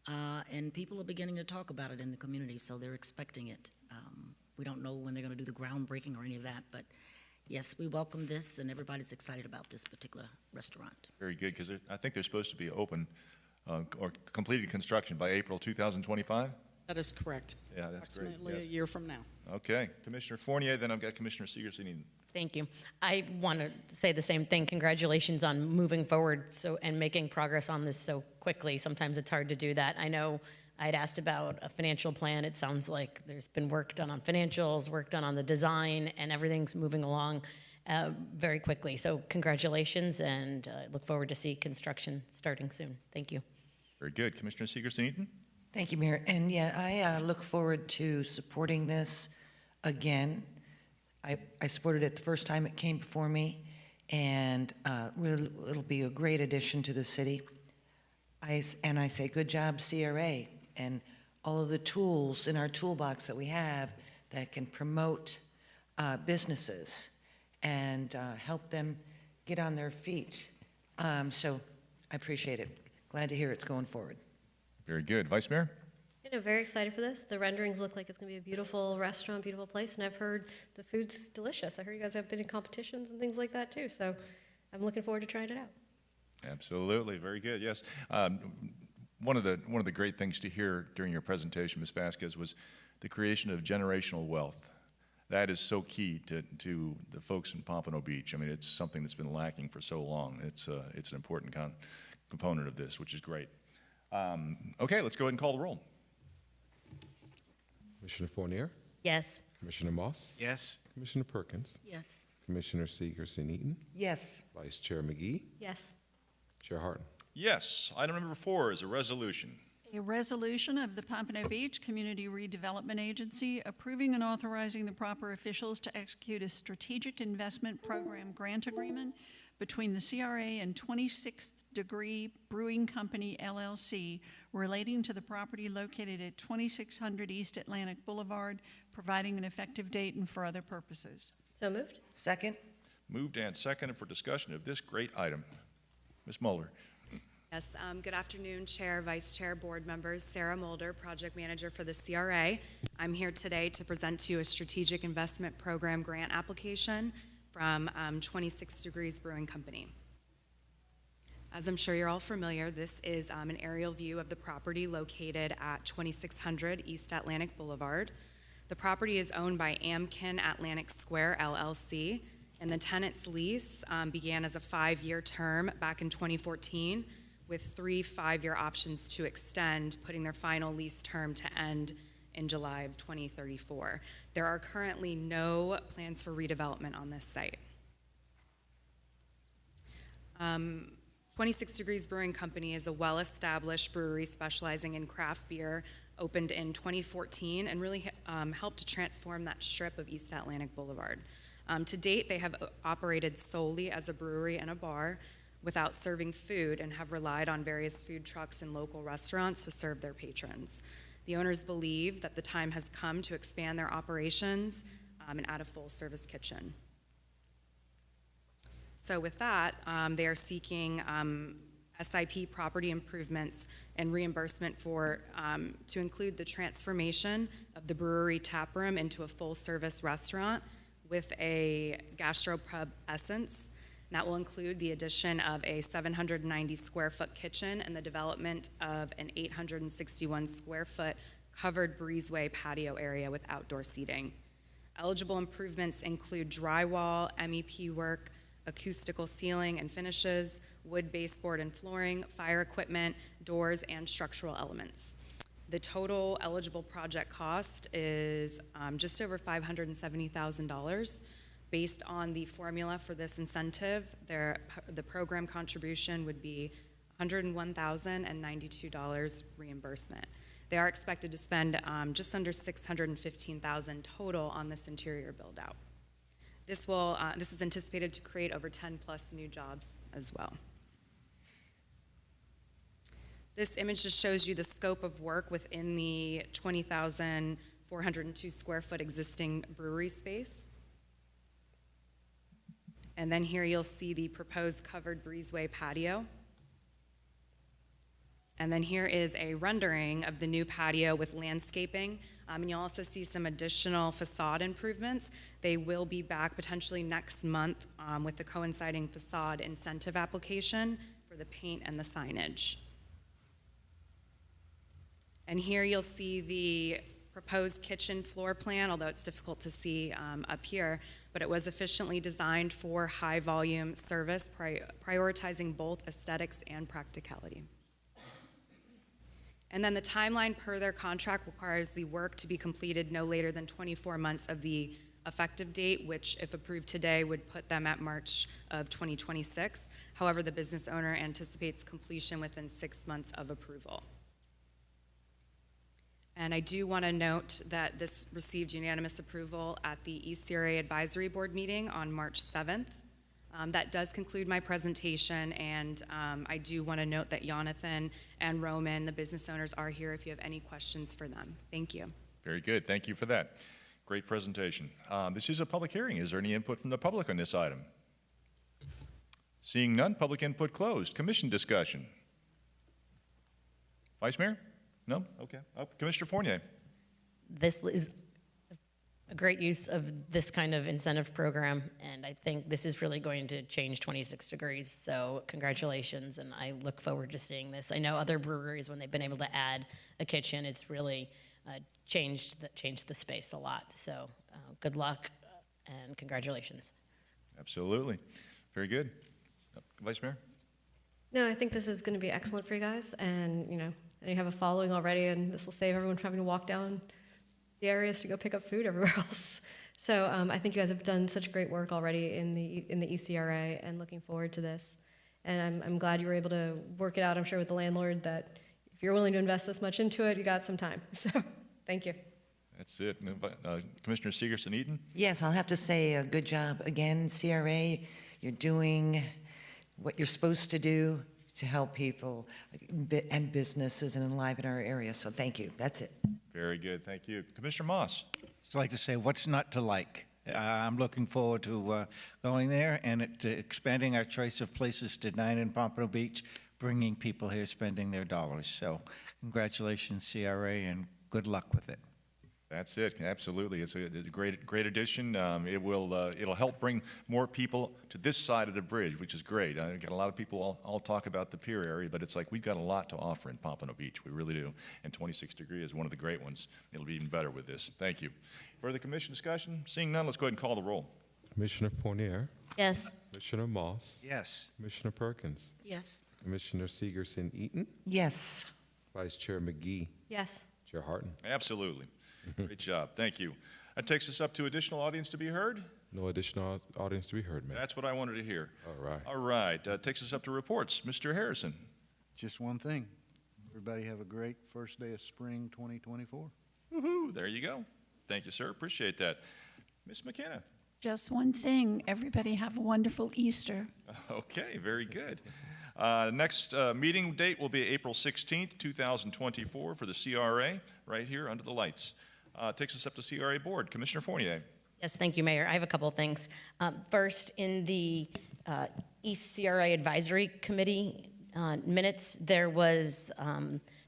And people are beginning to talk about it in the community, so they're expecting it. We don't know when they're going to do the groundbreaking or any of that, but yes, we welcome this, and everybody's excited about this particular restaurant. Very good, because I think they're supposed to be open or completed construction by April 2025. That is correct. Yeah, that's great. Approximately Yes. a year from now. Okay, Commissioner Fournier, then I've got Commissioner Seeger-Sneeden. Thank you. I want to say the same thing. Congratulations on moving forward and making progress on this so quickly. Sometimes it's hard to do that. I know I'd asked about a financial plan. It sounds like there's been work done on financials, work done on the design, and everything's moving along very quickly. So congratulations, and I look forward to see construction starting soon. Thank you. Very good. Commissioner Seeger-Sneeden? Thank you, Mayor. And yeah, I look forward to supporting this again. I supported it the first time it came before me, and it'll be a great addition to the city. I say good job, CRA, and all of the tools in our toolbox that we have that can promote businesses and help them get on their feet. So I appreciate it. Glad to hear it's going forward. Very good. Vice Mayor? You know, very excited for this. The renderings look like it's going to be a beautiful restaurant, beautiful place, and I've heard the food's delicious. I heard you guys have been in competitions and things like that too, so I'm looking forward to trying it out. Absolutely. Very good. Yes. One of the great things to hear during your presentation, Ms. Vasquez, was the creation of generational wealth. That is so key to the folks in Pompano Beach. I mean, it's something that's been lacking for so long. It's an important component of this, which is great. Okay, let's go ahead and call the roll. Commissioner Fournier, Yes. Commissioner Moss, Yes. Commissioner Perkins, Yes. Commissioner Seeger-Sneeden, Yes. Vice Chair McGee, Yes. Chair Harden. Yes. Item number 4 is a resolution. A resolution of the Pompano Beach Community Redevelopment Agency approving and authorizing the proper officials to execute a strategic investment program grant agreement between the CRA and 26th Degree Brewing Company, LLC, relating to the property located at 2600 East Atlantic Boulevard, providing an effective date and for other purposes. So moved? Second? Moved and seconded for discussion of this great item. Ms. Mueller? Yes, good afternoon, Chair, Vice Chair, Board members. Sarah Mulder, Project Manager for the CRA. I'm here today to present to you a Strategic Investment Program grant application from 26 Degrees Brewing Company. As I'm sure you're all familiar, this is an aerial view of the property located at 2600 East Atlantic Boulevard. The property is owned by Amkin Atlantic Square, LLC, and the tenant's lease began as a 5-year term back in 2014, with 3 5-year options to extend, putting their final lease term to end in July of 2034. There are currently no plans for redevelopment on this site. 26 Degrees Brewing Company is a well-established brewery specializing in craft beer, opened in 2014, and really helped to transform that strip of East Atlantic Boulevard. To date, they have operated solely as a brewery and a bar without serving food, and have relied on various food trucks and local restaurants to serve their patrons. The owners believe that the time has come to expand their operations and add a full-service kitchen. So with that, they are seeking SIP property improvements and reimbursement for to include the transformation of the brewery tap room into a full-service restaurant with a gastropub essence. And that will include the addition of a 790 square foot kitchen and the development of an 861 square foot covered breezeway patio area with outdoor seating. Eligible improvements include drywall, MEP work, acoustical ceiling and finishes, wood baseboard and flooring, fire equipment, doors, and structural elements. The total eligible project cost is just over $570,000. Based on the formula for this incentive, the program contribution would be $101,092 reimbursement. They are expected to spend just under $615,000 total on this interior build-out. This is anticipated to create over 10 plus new jobs as well. This image just shows you the scope of work within the 20,402 square foot existing brewery space. And then here you'll see the proposed covered breezeway patio. And then here is a rendering of the new patio with landscaping. And you'll also see some additional facade improvements. They will be back potentially next month with the coinciding facade incentive application for the paint and the signage. And here you'll see the proposed kitchen floor plan, although it's difficult to see up here, but it was efficiently designed for high-volume service, prioritizing both aesthetics and practicality. And then the timeline per their contract requires the work to be completed no later than 24 months of the effective date, which, if approved today, would put them at March of 2026. However, the business owner anticipates completion within 6 months of approval. And I do want to note that this received unanimous approval at the CRA Advisory Board meeting on March 7th. That does conclude my presentation, and I do want to note that Jonathan and Roman, the business owners, are here if you have any questions for them. Thank you. Very good. Thank you for that. Great presentation. This is a public hearing. Is there any input from the public on this item? Seeing none, public input closed. Commission discussion. Vice Mayor? No? Okay. Commissioner Fournier. This is a great use of this kind of incentive program, and I think this is really going to change 26 Degrees, so congratulations, and I look forward to seeing this. I know other breweries, when they've been able to add a kitchen, it's really changed the space a lot, so good luck and congratulations. Absolutely. Very good. Vice Mayor? No, I think this is going to be excellent for you guys, and you have a following already, and this will save everyone from having to walk down the areas to go pick up food everywhere else. So I think you guys have done such great work already in the ECRA, and looking forward to this. And I'm glad you were able to work it out, I'm sure, with the landlord, that if you're willing to invest this much into it, you got some time. So thank you. That's it. Commissioner Segerson-Eaton? Yes, I'll have to say a good job again, CRA. You're doing what you're supposed to do to help people and businesses and enliven our area. So thank you. That's it. Very good. Thank you. Commissioner Moss? Just like to say, what's not to like? I'm looking forward to going there and expanding our choice of places to dine in Pompano Beach, bringing people here, spending their dollars. So congratulations, CRA, and good luck with it. That's it. Absolutely. It's a great addition. It'll help bring more people to this side of the bridge, which is great. I got a lot of people all talk about the pier area, but it's like we've got a lot to offer in Pompano Beach. We really do. And 26 Degree is one of the great ones. It'll be even better with this. Thank you. Further commission discussion? Seeing none, let's go ahead and call the roll. Commissioner Fournier. Yes. Commissioner Moss. Yes. Commissioner Perkins. Yes. Commissioner Segerson-Eaton. Yes. Vice Chair McGee. Yes. Chair Harton. Absolutely. Great job. Thank you. That takes us up to additional audience to be heard. No additional audience to be heard, Mayor. That's what I wanted to hear. All right. All right. Takes us up to reports. Mr. Harrison. Just one thing. Everybody have a great first day of spring 2024. Woohoo! There you go. Thank you, sir. Appreciate that. Ms. McKenna. Just one thing, everybody have a wonderful Easter. Okay, very good. Next meeting date will be April 16th, 2024 for the CRA, right here under the lights. Takes us up to CRA Board. Commissioner Fournier. Yes, thank you, Mayor. I have a couple of things. First, in the East CRA Advisory Committee minutes, there was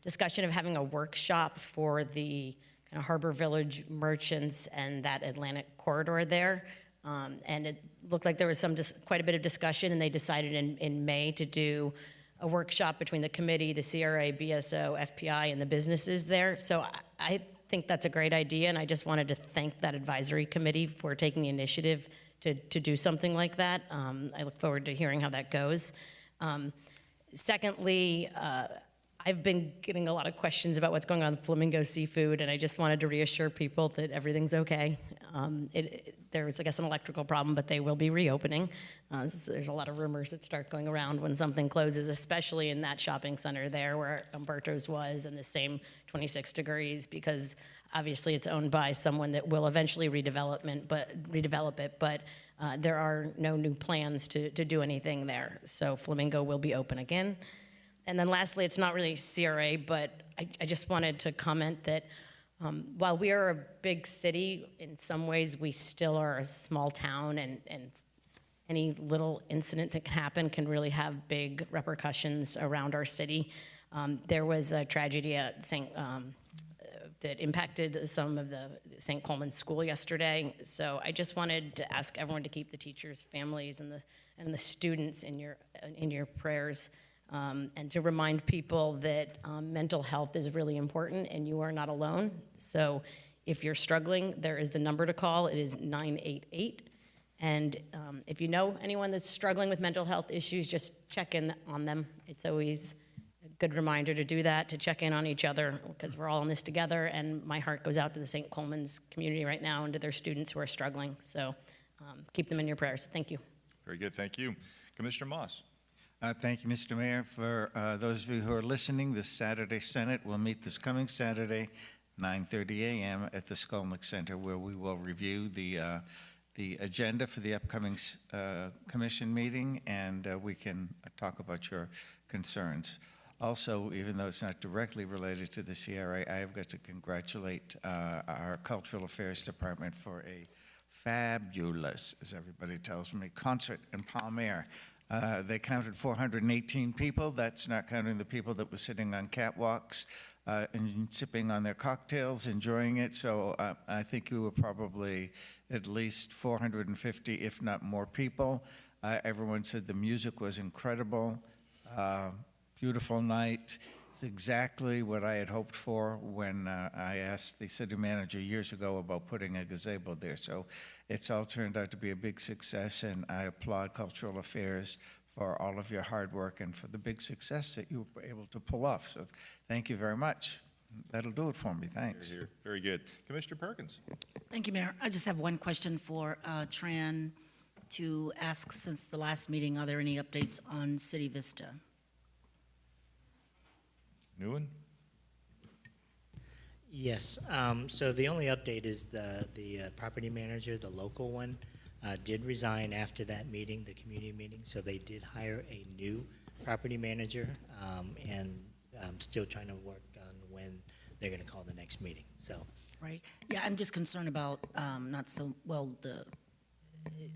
discussion of having a workshop for the kind of Harbor Village merchants and that Atlantic corridor there. And it looked like there was quite a bit of discussion, and they decided in May to do a workshop between the committee, the CRA, BSO, FPI, and the businesses there. So I think that's a great idea, and I just wanted to thank that advisory committee for taking the initiative to do something like that. I look forward to hearing how that goes. Secondly, I've been getting a lot of questions about what's going on with Flamingo Seafood, and I just wanted to reassure people that everything's okay. There was, I guess, an electrical problem, but they will be reopening. There's a lot of rumors that start going around when something closes, especially in that shopping center there where Umberto's was, and the same 26 Degrees, because obviously it's owned by someone that will eventually redevelop it, but there are no new plans to do anything there. So Flamingo will be open again. And then lastly, it's not really CRA, but I just wanted to comment that while we are a big city, in some ways we still are a small town, and any little incident that can happen can really have big repercussions around our city. There was a tragedy at that impacted some of the St. Coleman School yesterday. So I just wanted to ask everyone to keep the teachers, families, and the students in your prayers. and to remind people that mental health is really important and you are not alone. So if you're struggling, there is a number to call. It is 988. And if you know anyone that's struggling with mental health issues, just check in on them. It's always a good reminder to do that, to check in on each other, because we're all in this together. And my heart goes out to the St. Coleman's community right now and to their students who are struggling. So keep them in your prayers. Thank you. Very good, thank you. Commissioner Moss. Thank you, Mr. Mayor. For those of you who are listening, the Saturday Senate will meet this coming Saturday, 9:30 a.m. at the Skolnick Center, where we will review the agenda for the upcoming commission meeting, and we can talk about your concerns. Also, even though it's not directly related to the CRA, I have got to congratulate our Cultural Affairs Department for a fabulous, as everybody tells me, concert in Palm Air. They counted 418 people. That's not counting the people that were sitting on catwalks and sipping on their cocktails, enjoying it. So I think you were probably at least 450, if not more people. Everyone said the music was incredible. Beautiful night. It's exactly what I had hoped for when I asked the city manager years ago about putting a gazebo there. So it's all turned out to be a big success, and I applaud Cultural Affairs for all of your hard work and for the big success that you were able to pull off. So thank you very much. That'll do it for me. Thanks. Here, here. Very good. Commissioner Perkins. Thank you, Mayor. I just have one question for Tran to ask since the last meeting. Are there any updates on City Vista? Nguyen? Yes, so the only update is the property manager, the local one, did resign after that meeting, the community meeting, so they did hire a new property manager, and I'm still trying to work on when they're gonna call the next meeting, so. Right. Yeah, I'm just concerned about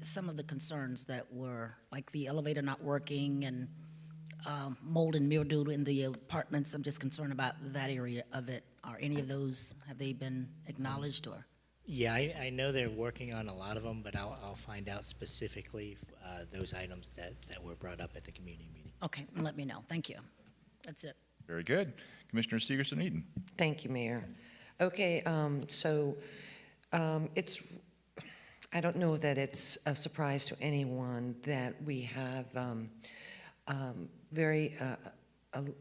some of the concerns that were, like the elevator not working and mold and mildew in the apartments. I'm just concerned about that area of it. Are any of those, have they been acknowledged or? Yeah, I know they're working on a lot of them, but I'll find out specifically those items that were brought up at the community meeting. Okay, let me know. Thank you. That's it. Very good. Commissioner Stegerson-Eden. Thank you, Mayor. Okay, it's, I don't know that it's a surprise to anyone that we have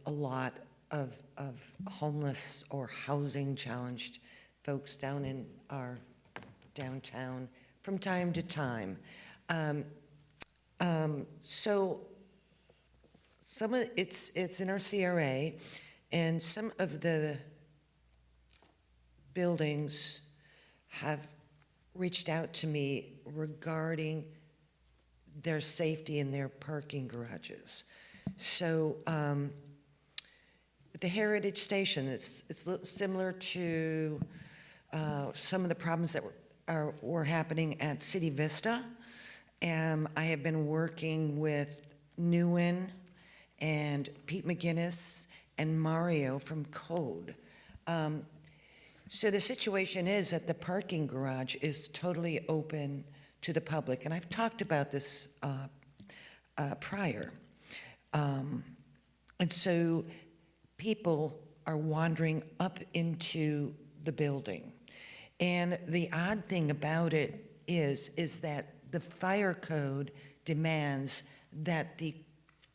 a lot of homeless or housing challenged folks down in our downtown from time to time. So some of it's in our CRA, and some of the buildings have reached out to me regarding their safety in their parking garages. So the Heritage Station, it's similar to some of the problems that were happening at City Vista. I have been working with Nguyen and Pete McGinnis and Mario from Code. So the situation is that the parking garage is totally open to the public, and I've talked about this prior. And so people are wandering up into the building. And the odd thing about it is that the fire code demands that the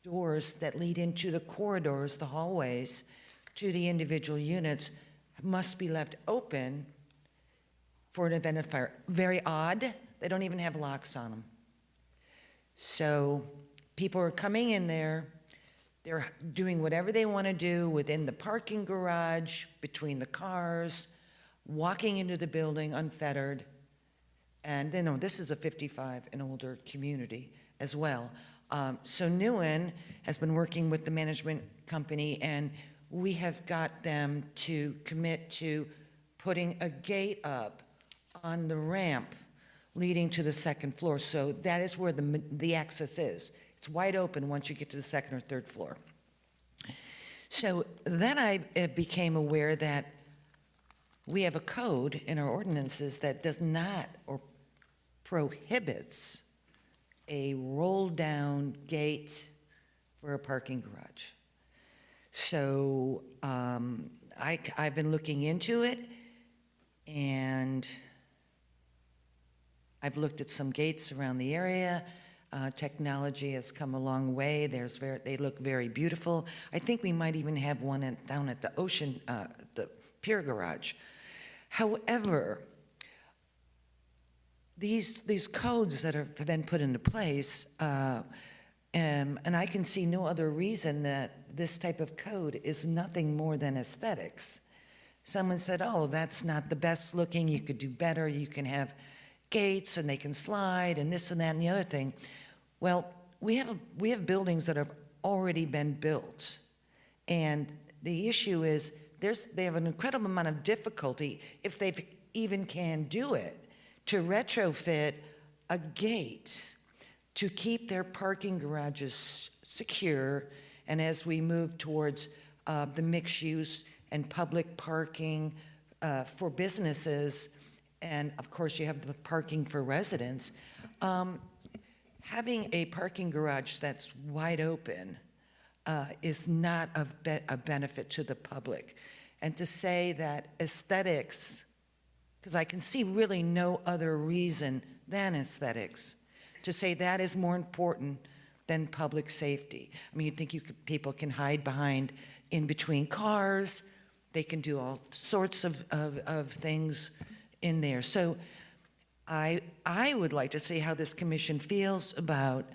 doors that lead into the corridors, the hallways, to the individual units must be left open for an event of fire. Very odd. They don't even have locks on them. So people are coming in there. They're doing whatever they want to do within the parking garage, between the cars, walking into the building unfettered. And they know this is a 55 and older community as well. So Nguyen has been working with the management company, and we have got them to commit to putting a gate up on the ramp leading to the second floor. So that is where the access is. It's wide open once you get to the second or third floor. So then I became aware that we have a code in our ordinances that does not or prohibits a roll-down gate for a parking garage. So I've been looking into it, and I've looked at some gates around the area. Technology has come a long way. They look very beautiful. I think we might even have one down at the ocean, the pier garage. However, these codes that have been put into place, and I can see no other reason that this type of code is nothing more than aesthetics. Someone said, oh, that's not the best looking, you could do better, you can have gates and they can slide and this and that and the other thing. Well, we have buildings that have already been built, and the issue is they have an incredible amount of difficulty, if they even can do it, to retrofit a gate to keep their parking garages secure, and as we move towards the mixed use and public parking for businesses, and of course you have the parking for residents, having a parking garage that's wide open is not a benefit to the public. And to say that aesthetics, because I can see really no other reason than aesthetics, to say that is more important than public safety. I mean, you think people can hide behind in between cars, they can do all sorts of things in there. So I would like to see how this commission feels about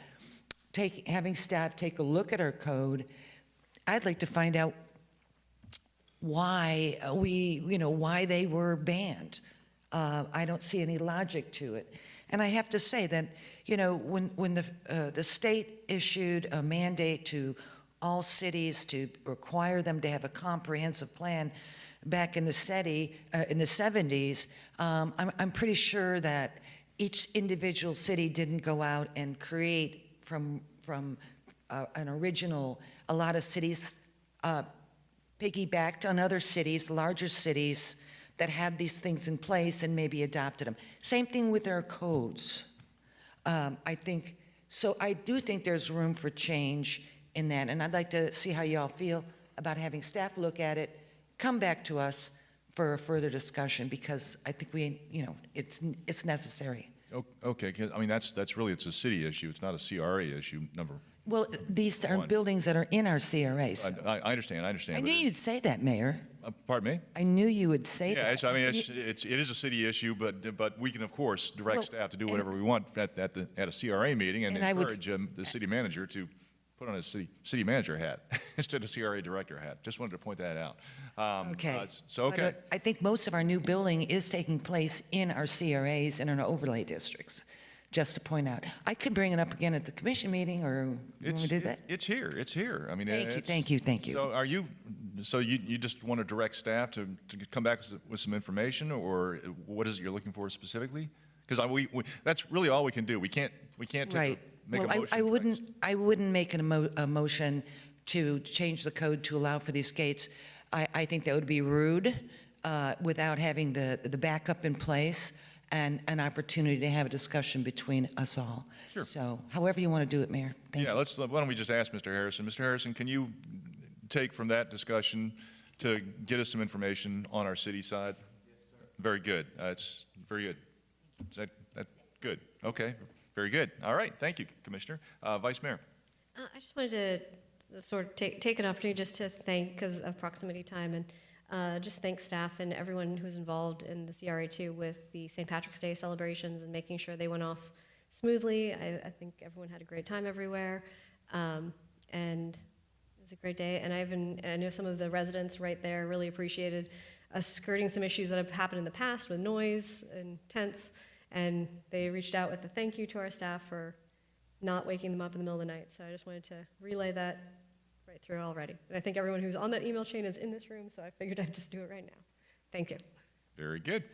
having staff take a look at our code. I'd like to find out why why they were banned. I don't see any logic to it. And I have to say that, when the state issued a mandate to all cities to require them to have a comprehensive plan back in the 70s, I'm pretty sure that each individual city didn't go out and create from an original. A lot of cities piggybacked on other cities, larger cities, that had these things in place and maybe adopted them. Same thing with our codes. I do think there's room for change in that, and I'd like to see how y'all feel about having staff look at it, come back to us for a further discussion, because I think it's necessary. Okay, 'cause, I mean, that's really, it's a city issue, it's not a CRA issue, number. Well, these are buildings that are in our CRAs. I understand. I knew you'd say that, Mayor. Pardon me? I knew you would say that. Yeah, I mean, it is a city issue, but we can, of course, direct staff to do whatever we want at a CRA meeting and encourage the city manager to put on a city manager hat instead of CRA director hat. Just wanted to point that out. Okay. Okay. But I think most of our new building is taking place in our CRAs and in our overlay districts, just to point out. I could bring it up again at the commission meeting, or you want to do that? It's here. I mean, Thank you. So you just want to direct staff to come back with some information, or what is it you're looking for specifically? Because that's really all we can do. We can't Right. make a motion. I wouldn't make a motion to change the code to allow for these gates. I think that would be rude without having the backup in place and an opportunity to have a discussion between us all. Sure. So however you want to do it, Mayor. Thank you. Why don't we just ask Mr. Harrison? Mr. Harrison, can you take from that discussion to get us some information on our city side? Yes, sir. Very good. It's very good. Is that good? Okay. Very good. All right. Thank you, Commissioner. Vice Mayor. I just wanted to sort of take an opportunity just to thank, because of proximity time, and just thank staff and everyone who's involved in the CRA too with the St. Patrick's Day celebrations and making sure they went off smoothly. I think everyone had a great time everywhere, and it was a great day. And I know some of the residents right there really appreciated us skirting some issues that have happened in the past with noise and tents, and they reached out with a thank you to our staff for not waking them up in the middle of the night. So I just wanted to relay that right through already. And I think everyone who's on that email chain is in this room, so I figured I'd just do it right now. Thank you. Very good.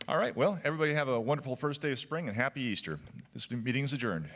All right. Well, everybody have a wonderful first day of spring and happy Easter. This meeting is adjourned.